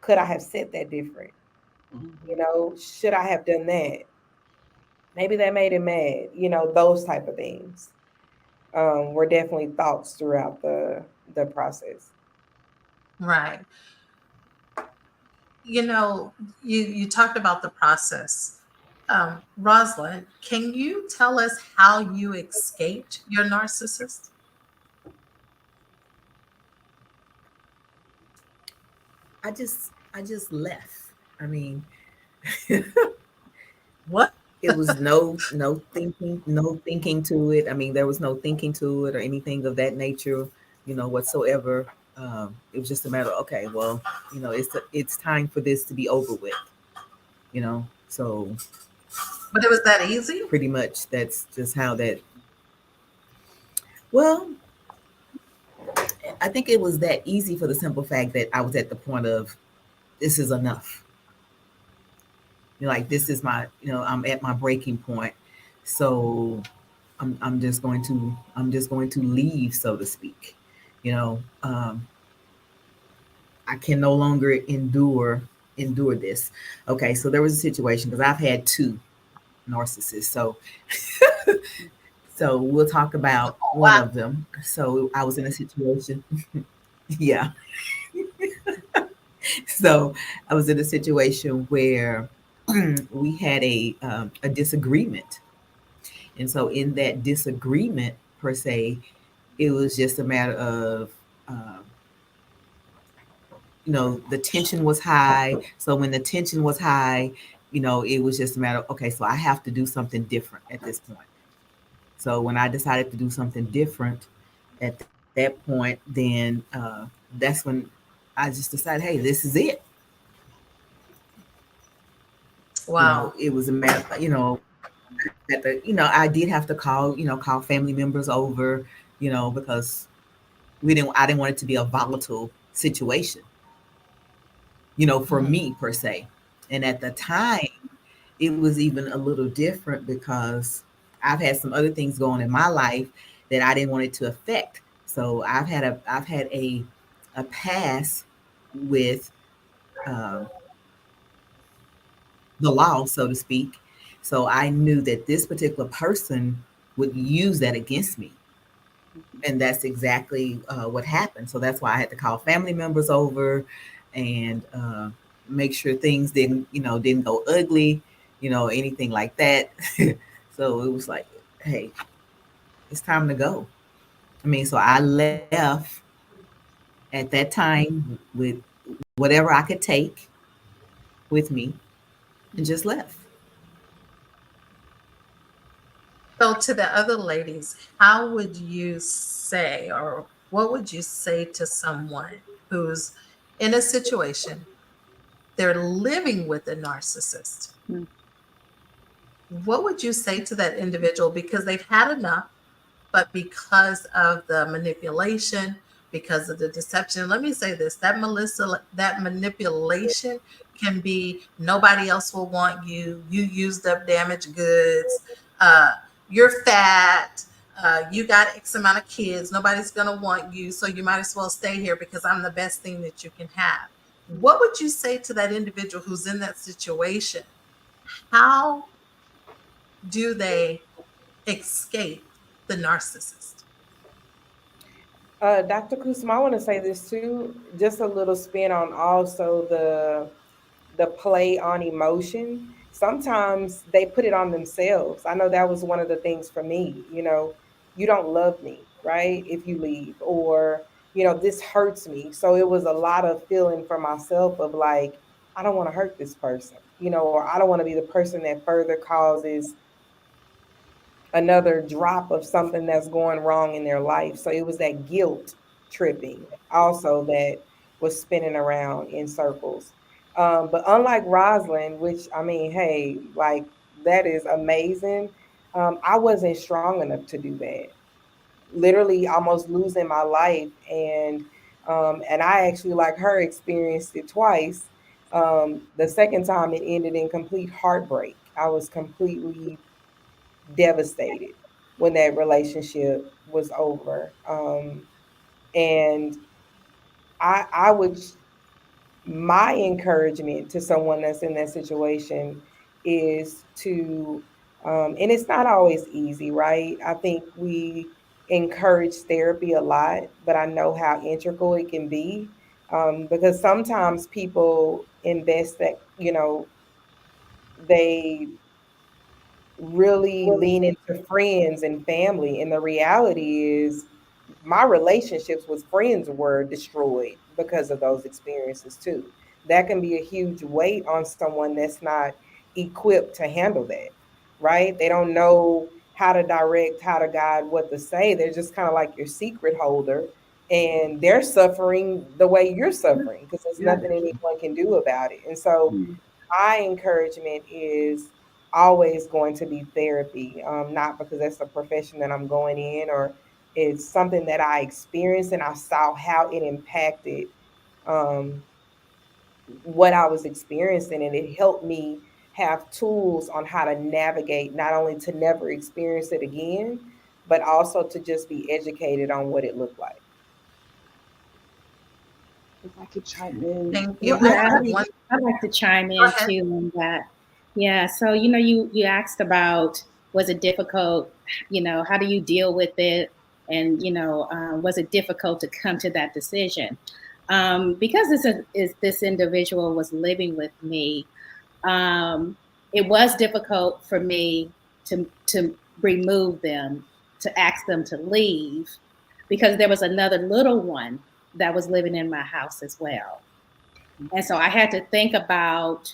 could I have said that different? Should I have done that? Maybe that made him mad, those type of things. Were definitely thoughts throughout the process. Right. You know, you talked about the process. Rosalind, can you tell us how you escaped your narcissist? I just left. I mean, What? it was no thinking to it. I mean, there was no thinking to it or anything of that nature, whatsoever. It was just a matter of, okay, well, it's time for this to be over with. So But it was that easy? pretty much that's just how that. Well, I think it was that easy for the simple fact that I was at the point of, this is enough. Like, this is my, I'm at my breaking point. So I'm just going to leave, so to speak. You know, um, I can no longer endure this. Okay, so there was a situation because I've had two narcissists. So we'll talk about one Wow. of them. So I was in a situation. Yeah. So I was in a situation where we had a disagreement, and so in that disagreement per se, it was just a matter of uh, the tension was high. So when the tension was high, it was just a matter of, okay, so I have to do something different at this point. So when I decided to do something different at that point, then that's when I just decided, hey, this is it. Wow. It was a matter, I did have to call family members over, because I didn't want it to be a volatile situation, for Mhm. me per se. And at the time, it was even a little different because I've had some other things going in my life that I didn't want it to affect. So I've had a past with um, the law, so to speak. So I knew that this particular person would use that against me, and that's exactly what happened. So that's why I had to call family members over and make sure things didn't go ugly, anything like that. So it was like, hey, it's time to go. I mean, so I left at that time with whatever I could take with me and just left. So, to the other ladies, how would you say, or what would you say to someone who's in a situation, they're living with a narcissist? Mm. What would you say to that individual because they've had enough, but because of the manipulation because of the deception. Let me say this, that manipulation can be nobody else will want you. You used up damaged goods. You're fat. You got X amount of kids. Nobody's going to want you. So you might as well stay here because I'm the best thing that you can have. What would you say to that individual who's in that situation? How do they escape the narcissist? Dr. Kusma, I want to say this too, just a little spin on also the play on emotion. Sometimes they put it on themselves. I know that was one of the things for me, you don't love me, right? If you leave, or, this hurts me. So it was a lot of feeling for myself of like, I don't want to hurt this person, or I don't want to be the person that further causes another drop of something that's going wrong in their life. So it was that guilt tripping also that was spinning around in circles. But unlike Rosalind, which I mean, hey, like that is amazing. I wasn't strong enough to do that. Literally almost losing my life. And I actually, like her, experienced it twice. The second time it ended in complete heartbreak. I was completely devastated when that relationship was over. And I would, my encouragement to someone that's in that situation is to, and it's not always easy, right? I think we encourage therapy a lot, but I know how integral it can be, because sometimes people invest that, they really lean into friends and family. And the reality is, my relationships with friends were destroyed because of those experiences too. That can be a huge weight on someone that's not equipped to handle that, right? They don't know how to direct, how to guide, what to say. They're just kind of like your secret holder, and they're suffering the way you're suffering because there's Yeah. nothing anyone can do about it. And so Mm. my encouragement is always going to be therapy, not because that's a profession that I'm going in, or it's something that I experienced and I saw how it impacted um, what I was experiencing. And it helped me have tools on how to navigate, not only to never experience it again, but also to just be educated on what it looked like. If I could chime in. Thank you. Well, I yeah, have one. I'd like to chime Go in ahead. too on that. Yeah, so you asked about, was it difficult? How do you deal with it? And was it difficult to come to that decision? Because this individual was living with me, it was difficult for me to remove them, to ask them to leave, because there was another little one that was living in my house as well. And so I had to think about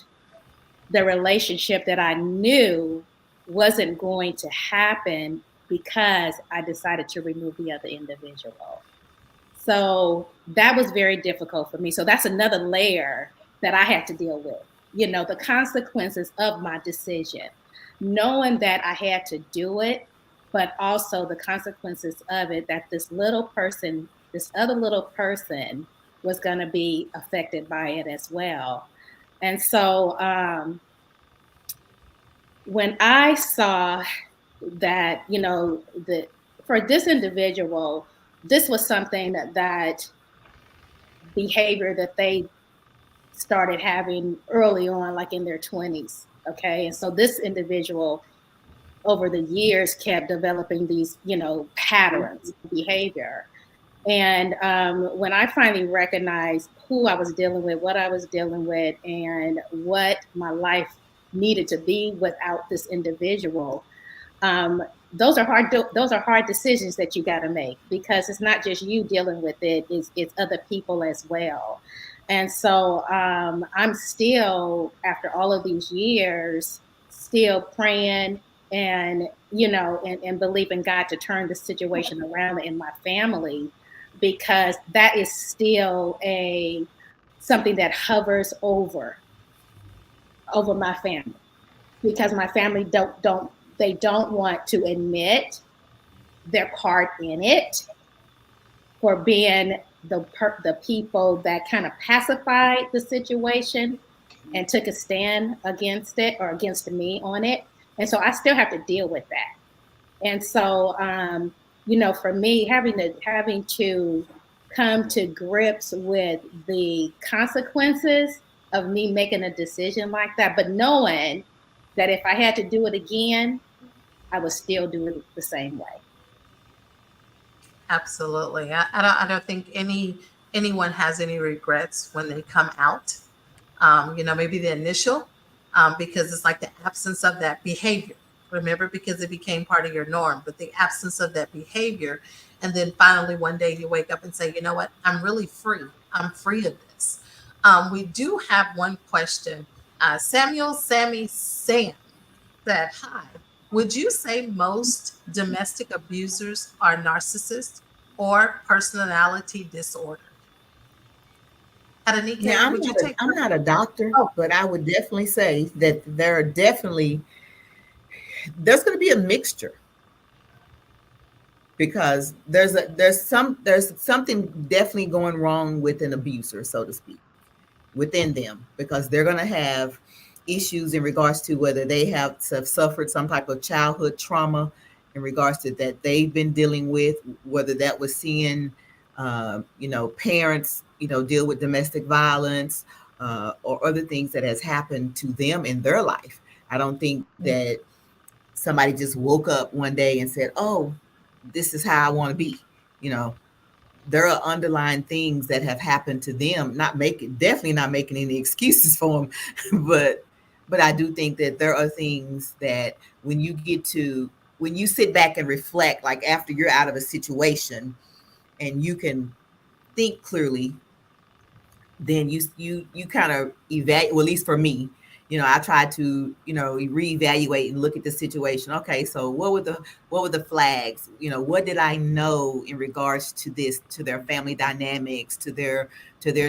the relationship that I knew wasn't going to happen because I decided to remove the other individual. So that was very difficult for me. So that's another layer that I had to deal with, the consequences of my decision, knowing that I had to do it, but also the consequences of it, that this other little person was going to be affected by it as well. And so when I saw that, for this individual, this was something that behavior that they started having early on, like in their 20s. Okay. And so this individual over the years kept developing these, patterns of behavior. And when I finally recognized who I was dealing with, what I was dealing with, and what my life needed to be without this individual, um, those are hard decisions that you got to make, because it's not just you dealing with it; it's other people as well. And so I'm still, after all of these years, still praying and and believing God to turn the situation around in my family, because that is still a something that hovers over my family, because my family don't want to admit their part in it, for being the people that kind of pacified the situation and took a stand against it or against me on it. And so I still have to deal with that. And so, for me, having to come to grips with the consequences of me making a decision like that, but knowing that if I had to do it again, I would still do it the same way. Absolutely. I don't think anyone has any regrets when they come out. Maybe the initial, because it's like the absence of that behavior. Remember, because it became part of your norm, but the absence of that behavior. And then finally, one day you wake up and say, you know what? I'm really free. I'm free of this. We do have one question. Sammy Sam said, hi. Would you say most domestic abusers are narcissists or personality disorder? Now, Adenike, would you take I'm her? not a doctor, Oh, but I would definitely say that there's going to be a mixture, because there's something definitely going wrong with an abuser, so to speak, within them, because they're going to have issues in regards to whether they have suffered some type of childhood trauma in regards to that they've been dealing with, whether that was seeing parents deal with domestic violence, or other things that has happened to them in their life. I don't think that somebody just woke up one day and said, oh, this is how I want to be. You know, there are underlying things that have happened to them, definitely not making any excuses for them. but I do think that there are things that when you sit back and reflect, like after you're out of a situation and you can think clearly, then you kind of evaluate. Well, at least for me, I try to reevaluate and look at the situation. Okay, so what were the flags? What did I know in regards to this, to their family dynamics, to their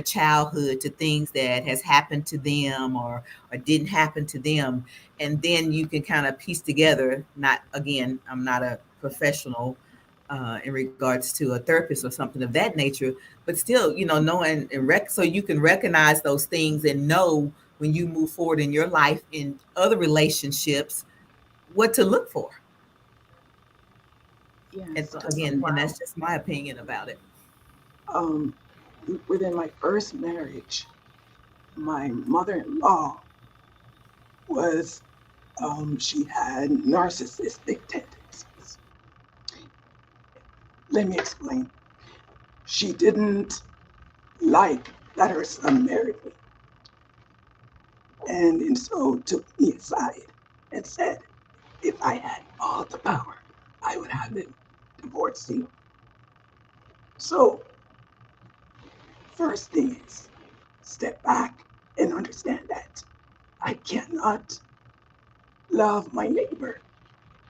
childhood, to things that has happened to them or didn't happen to them. And then you can kind of piece together. Not again, I'm not a professional in regards to a therapist or something of that nature, but still, knowing so you can recognize those things and know when you move forward in your life in other relationships what to look for. And Yes. again, and wow. that's just my opinion about it. Um, Within my first marriage, my mother-in-law was, she had narcissistic tendencies. Let me explain. She didn't like that her son married me, and so took me aside and said, if I had all the power, I would have him divorce you. So, first thing is, step back and understand that I cannot love my neighbor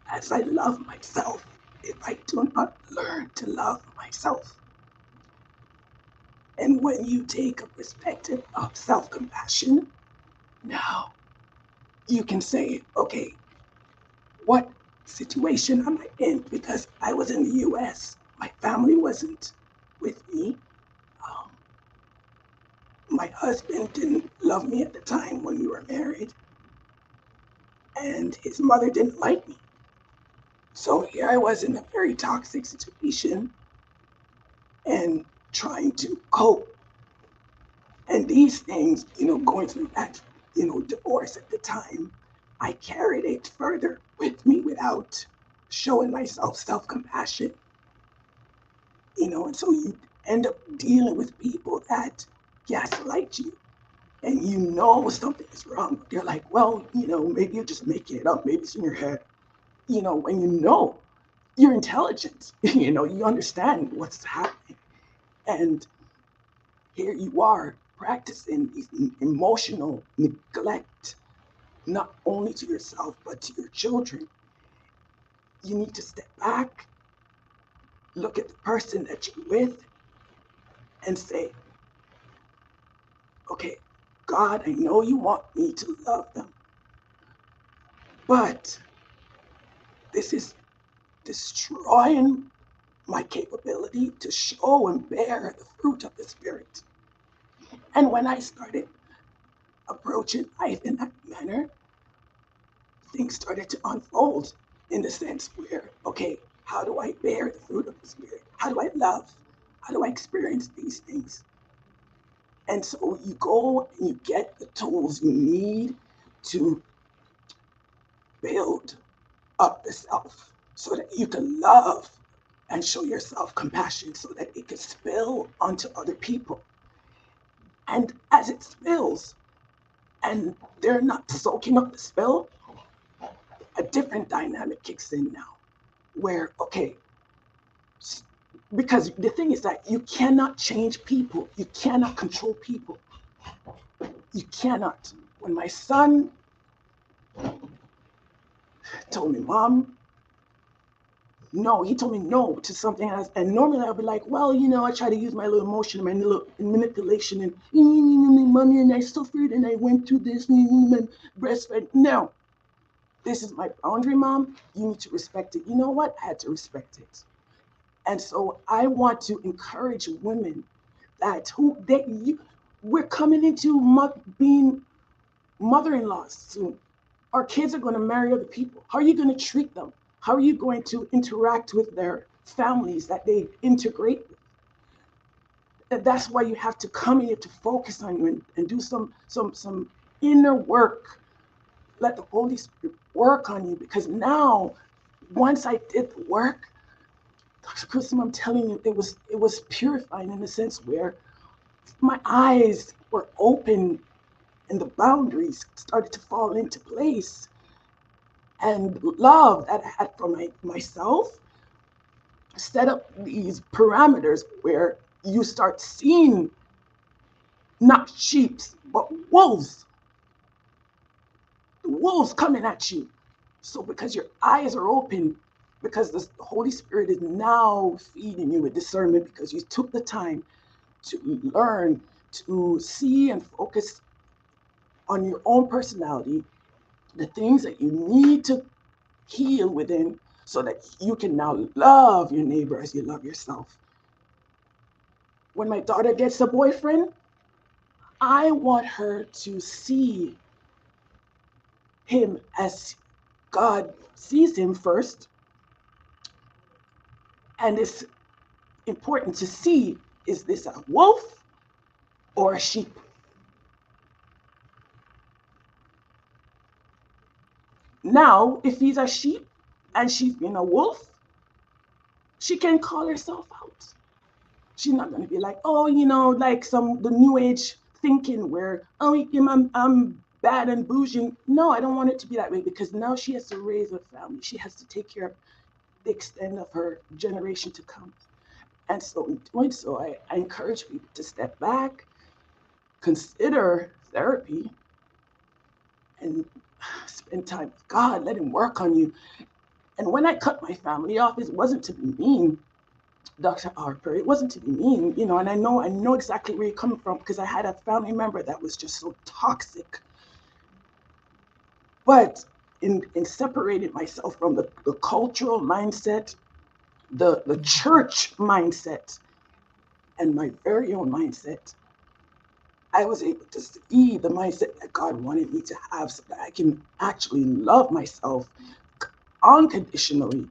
as I love myself if I do not learn to love myself. And when you take a perspective of self-compassion, now you can say, okay, what situation am I in? Because I was in the US, my family wasn't with me. Um, my husband didn't love me at the time when we were married, and his mother didn't like me. So here I was in a very toxic situation and trying to cope. And these things, going through that, divorce at the time, I carried it further with me without showing myself self-compassion, and so you end up dealing with people that gaslight you, and something is wrong. They're like, well, maybe you're just making it up. Maybe it's in your head. When you're intelligent, you understand what's happening. And here you are practicing emotional neglect, not only to yourself, but to your children. You need to step back, look at the person that you're with, and say, okay, God, I know you want me to love them, but this is destroying my capability to show and bear the fruit of the Spirit. And when I started approaching life in that manner, things started to unfold in the sense where, okay, how do I bear the fruit of the Spirit? How do I love? How do I experience these things? And so you go and you get the tools you need to build up the self so that you can love and show yourself compassion so that it can spill onto other people. And as it spills and they're not soaking up the spill, a different dynamic kicks in now where, okay, because the thing is that you cannot change people. You cannot control people. You cannot. When my son told me, Mom, no, he told me no to something else. And normally I'll be like, well, I try to use my little emotion, my little manipulation, and mommy, and I suffered and I went through this and breastfed. No, this is my boundary, Mom. You need to respect it. You know what? I had to respect it. And so I want to encourage women that we're coming into being mother-in-laws soon. Our kids are going to marry other people. How are you going to treat them? How are you going to interact with their families that they integrate with? And that's why you have to come here to focus on you and do some inner work. Let the Holy Spirit work on you, because now, once I did the work, Dr. Kusimo, I'm telling you, it was purifying in the sense where my eyes were open and the boundaries started to fall into place. And love that I had for myself set up these parameters where you start seeing not sheep, but wolves. The wolves coming at you. So because your eyes are open, because the Holy Spirit is now feeding you with discernment, because you took the time to learn to see and focus on your own personality, the things that you need to heal within, so that you can now love your neighbor as you love yourself. When my daughter gets a boyfriend, I want her to see him as God sees him first. And it's important to see, is this a wolf or a sheep? Now, if he's a sheep and she's been a wolf, she can call herself out. She's not going to be like, oh, like the new age thinking where, oh, I'm bad and bougie. No, I don't want it to be that way, because now she has to raise a family. She has to take care of the extent of her generation to come. And so in doing so, I encourage people to step back, consider therapy, and spend time with God. Let him work on you. And when I cut my family off, it wasn't to be mean, Dr. Harper. It wasn't to be mean, and I know exactly where you're coming from, because I had a family member that was just so toxic. But in separating myself from the cultural mindset, the church mindset, and my very own mindset, I was able to see the mindset that God wanted me to have, so that I can actually love myself unconditionally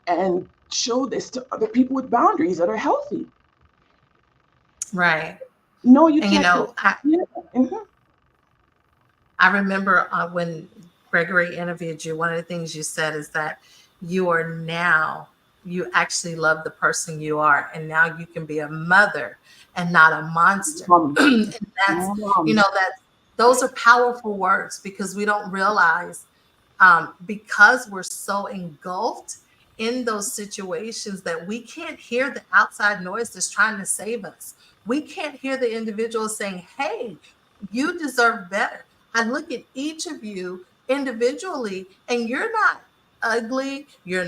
and show this to other people with boundaries that are healthy. Right. No, you And can't. I remember when Gregory interviewed you, one of the things you said is that you actually love the person you are, and now you can be a mother and not a monster. And that's, those are powerful words, because we don't realize, because we're so engulfed in those situations, that we can't hear the outside noise that's trying to save us. We can't hear the individual saying, hey, you deserve better. I look at each of you individually, and you're not ugly. You're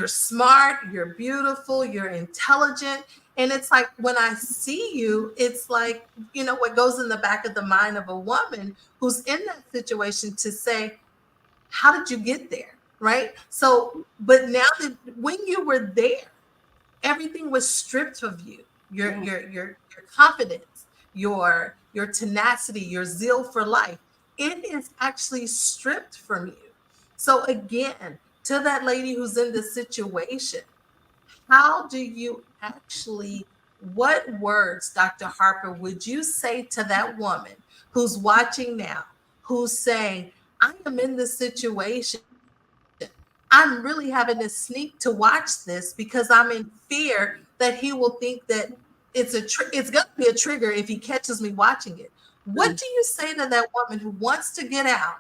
smart, you're beautiful, you're intelligent. And it's like, when I see you, it's like, what goes in the back of the mind of a woman who's in that situation, to say, how did you get there? right? So, but now that when you were there, everything was stripped of you. Your confidence, your tenacity, your zeal for life. It is actually stripped from you. So again, to that lady who's in this situation, how do you actually, what words, Dr. Harper, would you say to that woman who's watching now, who's saying, I am in this situation. I'm really having to sneak to watch this because I'm in fear that he will think that it's going to be a trigger if he catches me watching it. What do you say to that woman who wants to get out,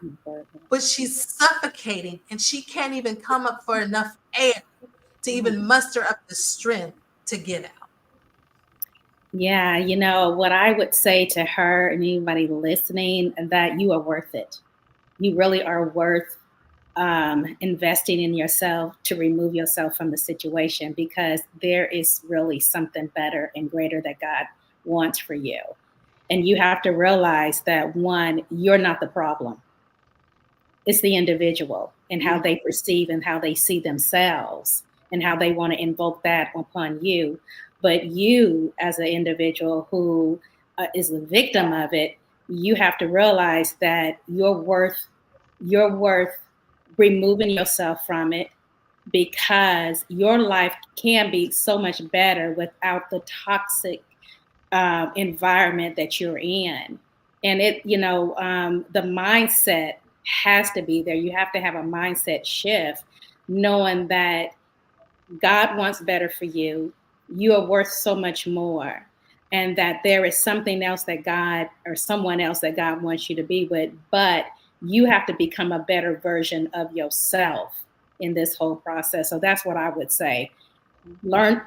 but she's suffocating and she can't even come up for enough air to even muster up the strength to get out? Yeah, what I would say to her and anybody listening, that you are worth it. You really are worth investing in yourself to remove yourself from the situation, because there is really something better and greater that God wants for you. And you have to realize that, one, you're not the problem. It's the individual and how they perceive and how they see themselves and how they want to invoke that upon you. But you, as an individual who is the victim of it, you have to realize that you're worth removing yourself from it, because your life can be so much better without the toxic environment that you're in. And the mindset has to be there. You have to have a mindset shift, knowing that God wants better for you. You are worth so much more. And that there is something else that God, or someone else that God wants you to be with. But you have to become a better version of yourself in this whole process. So that's what I would say. Learn,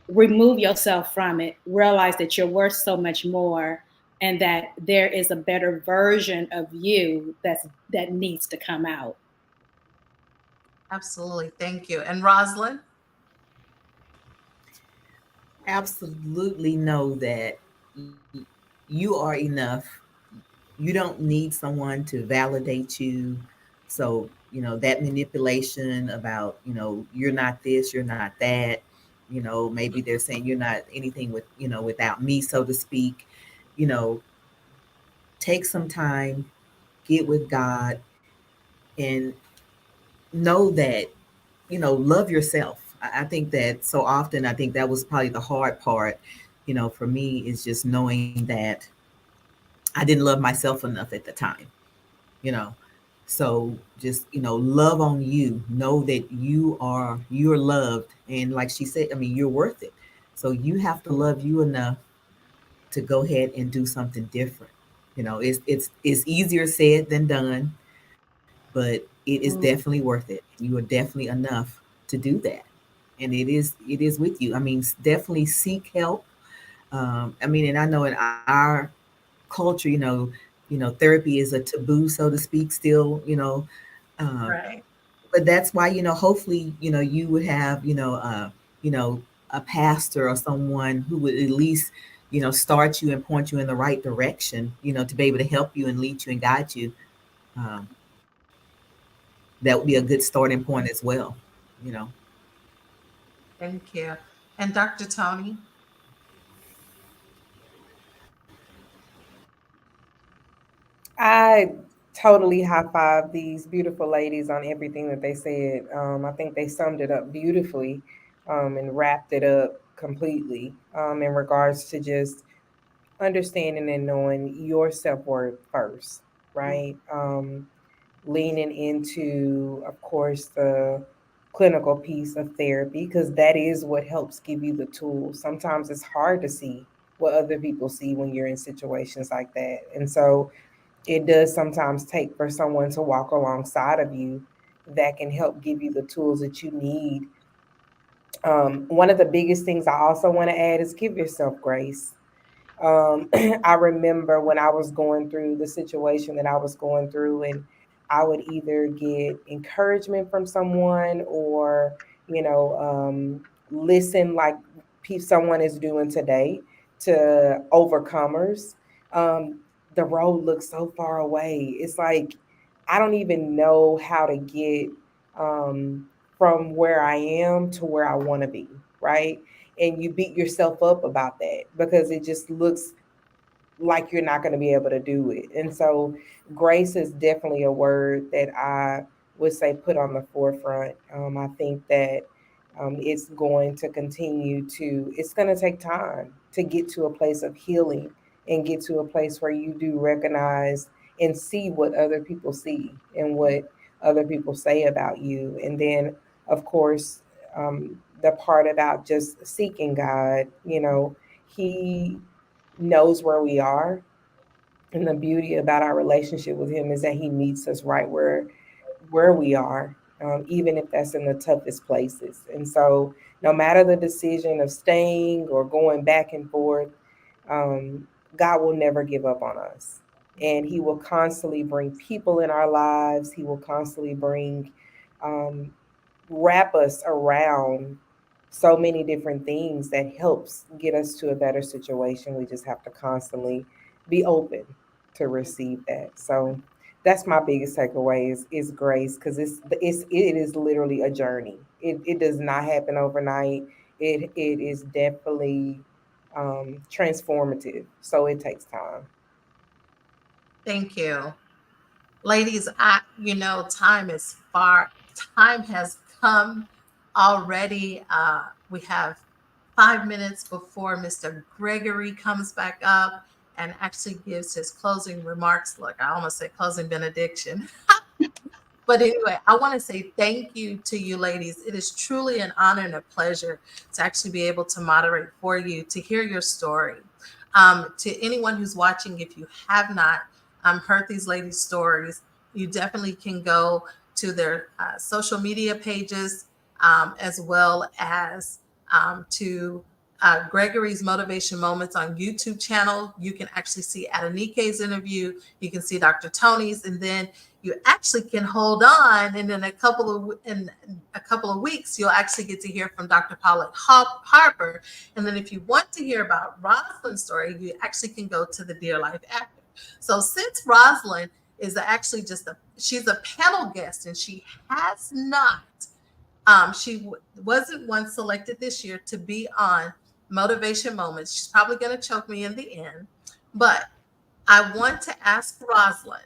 remove yourself from it, realize that you're worth so much more, and that there is a better version of you that needs to come out. Absolutely. Thank you. And Rosalind? Absolutely know that you are enough. You don't need someone to validate you. So, that manipulation about, you're not this, you're not that, maybe they're saying you're not anything without me, so to speak. You know, take some time, get with God, and know that, love yourself. I think that so often, I think that was probably the hard part, for me, is just knowing that I didn't love myself enough at the time, you know. So just, love on you. Know that you're loved. And like she said, I mean, you're worth it. So you have to love you enough to go ahead and do something different. It's easier said than done, but it is definitely worth it. You are definitely enough to do that. And it is with you. I mean, definitely seek help. I mean, and I know in our culture, therapy is a taboo, so to speak, still, um, Right. but that's why, hopefully, you would have, you know, a pastor or someone who would at least, start you and point you in the right direction, to be able to help you and lead you and guide you. Um, that would be a good starting point as well, you know. Thank you. And Dr. Tony? I totally high five these beautiful ladies on everything that they said. I think they summed it up beautifully, and wrapped it up completely, in regards to just understanding and knowing your self worth first, right? Leaning into, of course, the clinical piece of therapy, because that is what helps give you the tools. Sometimes it's hard to see what other people see when you're in situations like that. And so it does sometimes take for someone to walk alongside of you that can help give you the tools that you need. One of the biggest things I also want to add is give yourself grace. I remember when I was going through the situation that I was going through, and I would either get encouragement from someone or, listen like someone is doing today to overcomers. The road looks so far away. It's like I don't even know how to get from where I am to where I want to be, right? And you beat yourself up about that because it just looks like you're not going to be able to do it. And so grace is definitely a word that I would say put on the forefront. I think that it's going to continue to, it's going to take time to get to a place of healing and get to a place where you do recognize and see what other people see and what other people say about you. And then, of course, the part about just seeking God, He knows where we are. And the beauty about our relationship with him is that he meets us right where we are, even if that's in the toughest places. And so, no matter the decision of staying or going back and forth, um, God will never give up on us. And he will constantly bring people in our lives. He will constantly um, wrap us around so many different things that helps get us to a better situation. We just have to constantly be open to receive that. So that's my biggest takeaway is grace, because it is literally a journey. It does not happen overnight. It is definitely transformative. So it takes time. Thank you. Ladies, time has come already. We have 5 minutes before Mr. Gregory comes back up and actually gives his closing remarks. Look, I almost said closing benediction. But anyway, I want to say thank you to you ladies. It is truly an honor and a pleasure to actually be able to moderate for you, to hear your story. To anyone who's watching, if you have not heard these ladies' stories, you definitely can go to their social media pages, as well as to Gregory's Motivation Moments on YouTube channel. You can actually see Adenike's interview. You can see Dr. Tony's, and then you actually can hold on, and in a couple of weeks, you'll actually get to hear from Dr. Paulette Harper. And then if you want to hear about Rosalind's story, you actually can go to the Dear Life Active. So since Rosalind is actually she's a panel guest, and she has not, wasn't one selected this year to be on Motivation Moments. She's probably going to choke me in the end, but I want to ask Rosalind,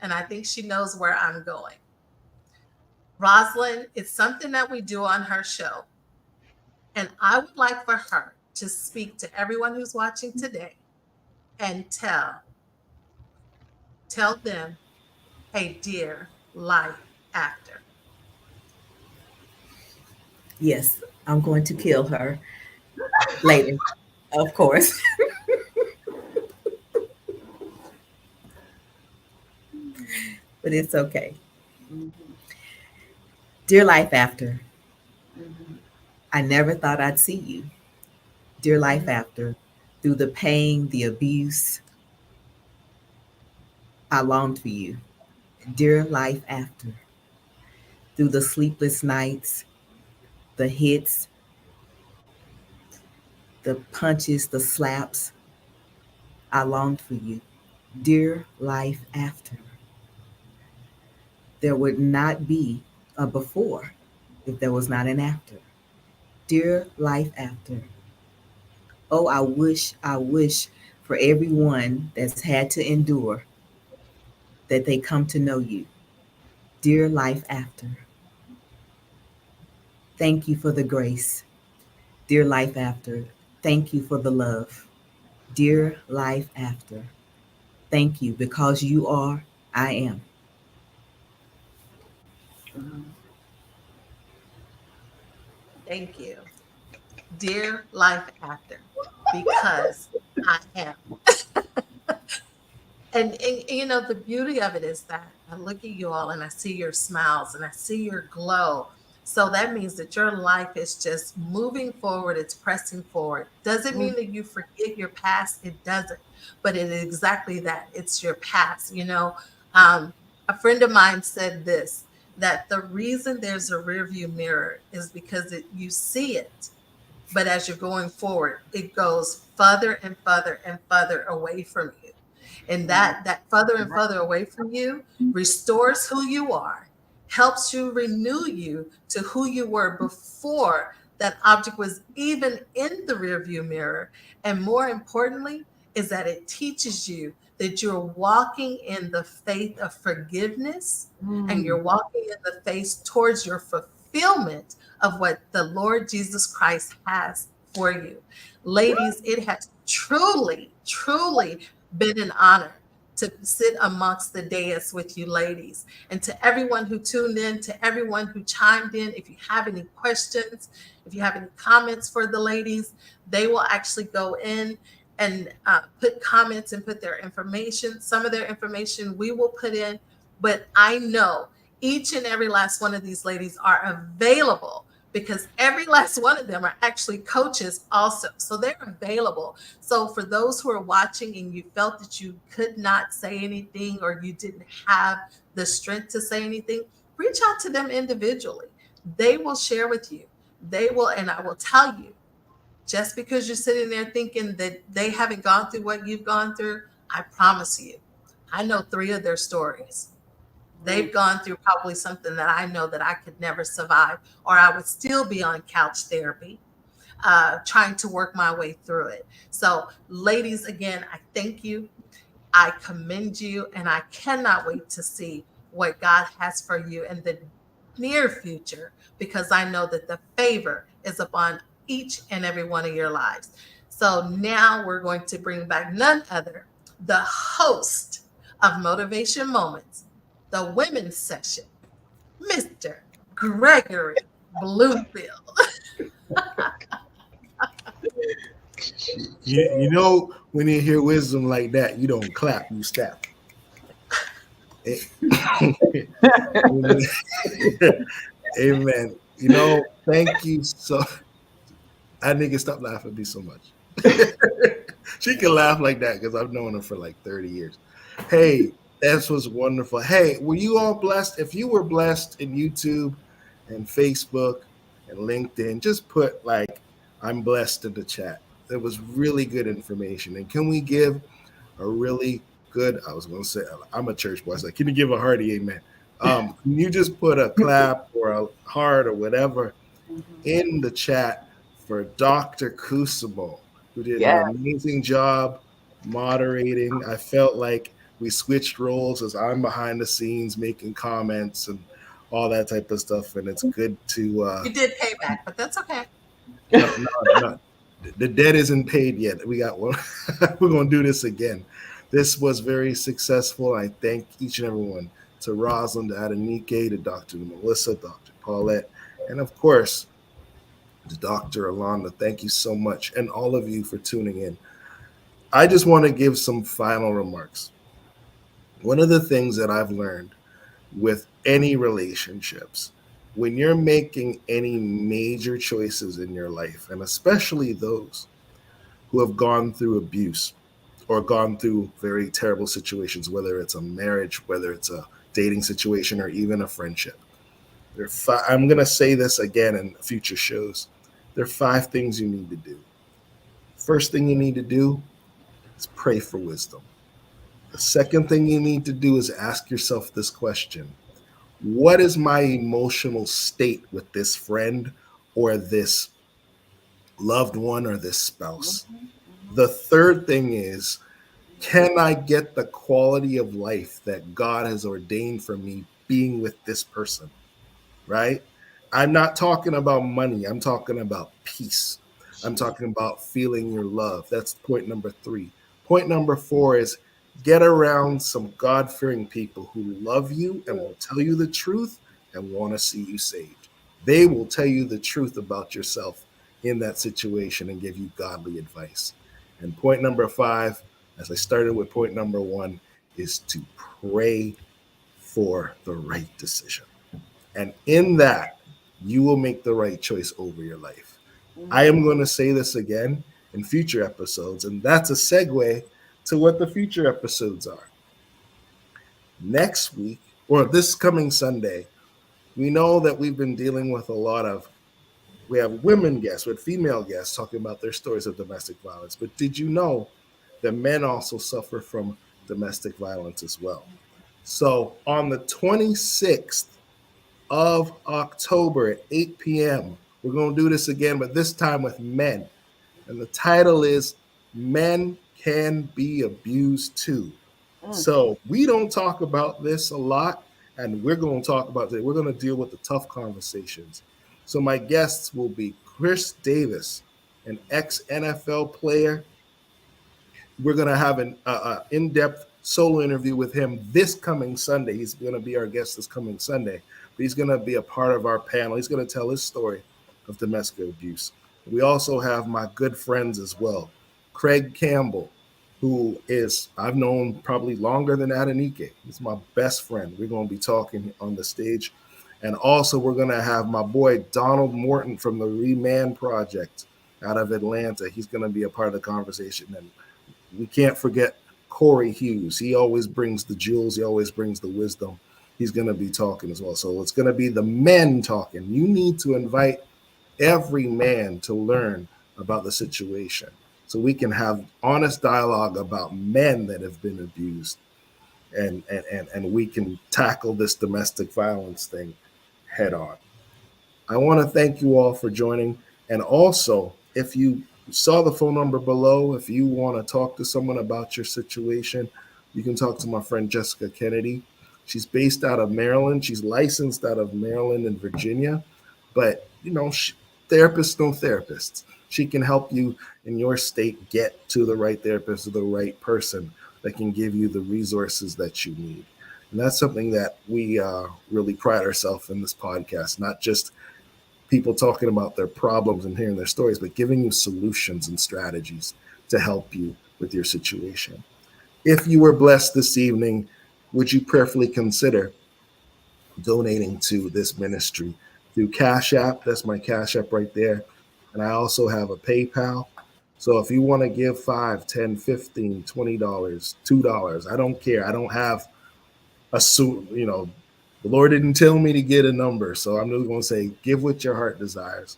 and I think she knows where I'm going. Rosalind, it's something that we do on her show, and I would like for her to speak to everyone who's watching today and tell them a dear life after. Yes, I'm going to kill her later, of course. But it's okay. Dear life after, I never thought I'd see you. Dear life after, through the pain, the abuse, I longed for you. Dear life after, through the sleepless nights, the hits, the punches, the slaps, I longed for you. Dear life after, there would not be a before if there was not an after. Dear life after, oh, I wish for everyone that's had to endure that they come to know you. Dear life after, thank you for the grace. Dear life after, thank you for the love. Dear life after, thank you because you are, I am. Thank you. Dear life after, because I am. And the beauty of it is that I look at you all and I see your smiles and I see your glow. So that means that your life is just moving forward, it's pressing forward. Doesn't mean that you forget your past, it doesn't. But it is exactly that. It's your past. A friend of mine said this, that the reason there's a rearview mirror is because you see it, but as you're going forward, it goes further and further and further away from you. And that further and further away from you restores who you are, helps you renew you to who you were before that object was even in the rearview mirror. And more importantly, is that it teaches you that you're walking in the faith of forgiveness and you're walking in the faith towards your fulfillment of what the Lord Jesus Christ has for you. Ladies, it has truly, truly been an honor to sit amongst the dais with you ladies. And to everyone who tuned in, to everyone who chimed in, if you have any questions, if you have any comments for the ladies, they will actually go in and put comments and put their information. Some of their information we will put in, but I know each and every last one of these ladies are available because every last one of them are actually coaches also. So they're available. So for those who are watching and you felt that you could not say anything or you didn't have the strength to say anything, reach out to them individually. They will share with you. They will, and I will tell you, just because you're sitting there thinking that they haven't gone through what you've gone through, I promise you, I know 3 of their stories. They've gone through probably something that I know that I could never survive, or I would still be on couch therapy, trying to work my way through it. So, ladies, again, I thank you. I commend you, and I cannot wait to see what God has for you in the near future, because I know that the favor is upon each and every one of your lives. So now we're going to bring back none other, the host of Motivation Moments, the women's session, Mr. Gregory Bloomfield. You know, when you hear wisdom like that, you don't clap, you step. Amen. You know, thank you so. I nigga stop laughing at me so much. She can laugh like that because I've known her for like 30 years. Hey, that was wonderful. Hey, were you all blessed? If you were blessed in YouTube and Facebook and LinkedIn, just put like I'm blessed in the chat. It was really good information. And can we give a really good, I was going to say, I'm a church boy. I said, can you give a hearty amen? Can you just put a clap or a heart or whatever in the chat for Dr. Kusimo, who did an amazing job moderating. I felt like we switched roles as I'm behind the scenes making comments and all that type of stuff. And it's good to. You did pay back, but that's okay. No. The debt isn't paid yet. We got one. We're going to do this again. This was very successful. I thank each and everyone, to Rosalind, to Adenike, to Dr. Melissa, Dr. Paulette, and of course, to Dr. A'londa. Thank you so much. And all of you for tuning in. I just want to give some final remarks. One of the things that I've learned with any relationships, when you're making any major choices in your life, and especially those who have gone through abuse or gone through very terrible situations, whether it's a marriage, whether it's a dating situation, or even a friendship, I'm going to say this again in future shows. There are 5 things you need to do. First thing you need to do is pray for wisdom. The second thing you need to do is ask yourself this question: what is my emotional state with this friend or this loved one or this spouse? The third thing is, can I get the quality of life that God has ordained for me being with this person? Right? I'm not talking about money. I'm talking about peace. I'm talking about feeling your love. That's point number 3. Point number 4 is get around some God-fearing people who love you and will tell you the truth and want to see you saved. They will tell you the truth about yourself in that situation and give you godly advice. And point number 5, as I started with point number 1, is to pray for the right decision. And in that, you will make the right choice over your life. I am going to say this again in future episodes, and that's a segue to what the future episodes are. Next week, or this coming Sunday, we know that we've been dealing with we have women guests, with female guests talking about their stories of domestic violence. But did you know that men also suffer from domestic violence as well? So on the 26th of October at 8 p.m. We're going to do this again, but this time with men. And the title is Men Can Be Abused Too. So we don't talk about this a lot, and we're going to talk about it. We're going to deal with the tough conversations. So my guests will be Chris Davis, an ex-NFL player. We're going to have an in-depth solo interview with him this coming Sunday. He's going to be our guest this coming Sunday. But he's going to be a part of our panel. He's going to tell his story of domestic abuse. We also have my good friends as well. Craig Campbell, who is, I've known probably longer than Adenike. He's my best friend. We're going to be talking on the stage. And also we're going to have my boy Donald Morton from the Reman Project out of Atlanta. He's going to be a part of the conversation. And we can't forget Corey Hughes. He always brings the jewels. He always brings the wisdom. He's going to be talking as well. So it's going to be the men talking. You need to invite every man to learn about the situation so we can have honest dialogue about men that have been abused, and we can tackle this domestic violence thing head on. I want to thank you all for joining. And also, if you saw the phone number below, if you want to talk to someone about your situation, you can talk to my friend Jessica Kennedy. She's based out of Maryland. She's licensed out of Maryland and Virginia. But, therapists know therapists. She can help you in your state get to the right therapist or the right person that can give you the resources that you need. And that's something that we really pride ourselves in this podcast, not just people talking about their problems and hearing their stories, but giving you solutions and strategies to help you with your situation. If you were blessed this evening, would you prayerfully consider donating to this ministry through Cash App? That's my Cash App right there. And I also have a PayPal. So if you want to give $5, $10, $15, $20, $2, I don't care. I don't have a suit, the Lord didn't tell me to get a number. So I'm just going to say, give what your heart desires.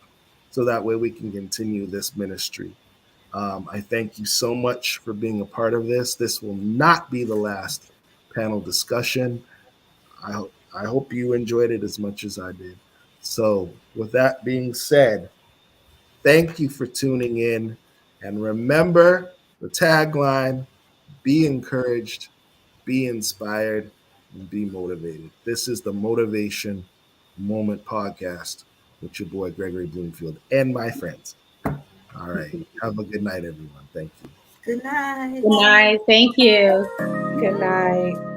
So that way we can continue this ministry. I thank you so much for being a part of this. This will not be the last panel discussion. I hope you enjoyed it as much as I did. So with that being said, thank you for tuning in. And remember the tagline, be encouraged, be inspired, and be motivated. This is the Motivation Moment Podcast with your boy, Gregory Bloomfield, and my friends. All right. Have a good night, everyone. Thank you. Good night. Good night. Thank you. Good night.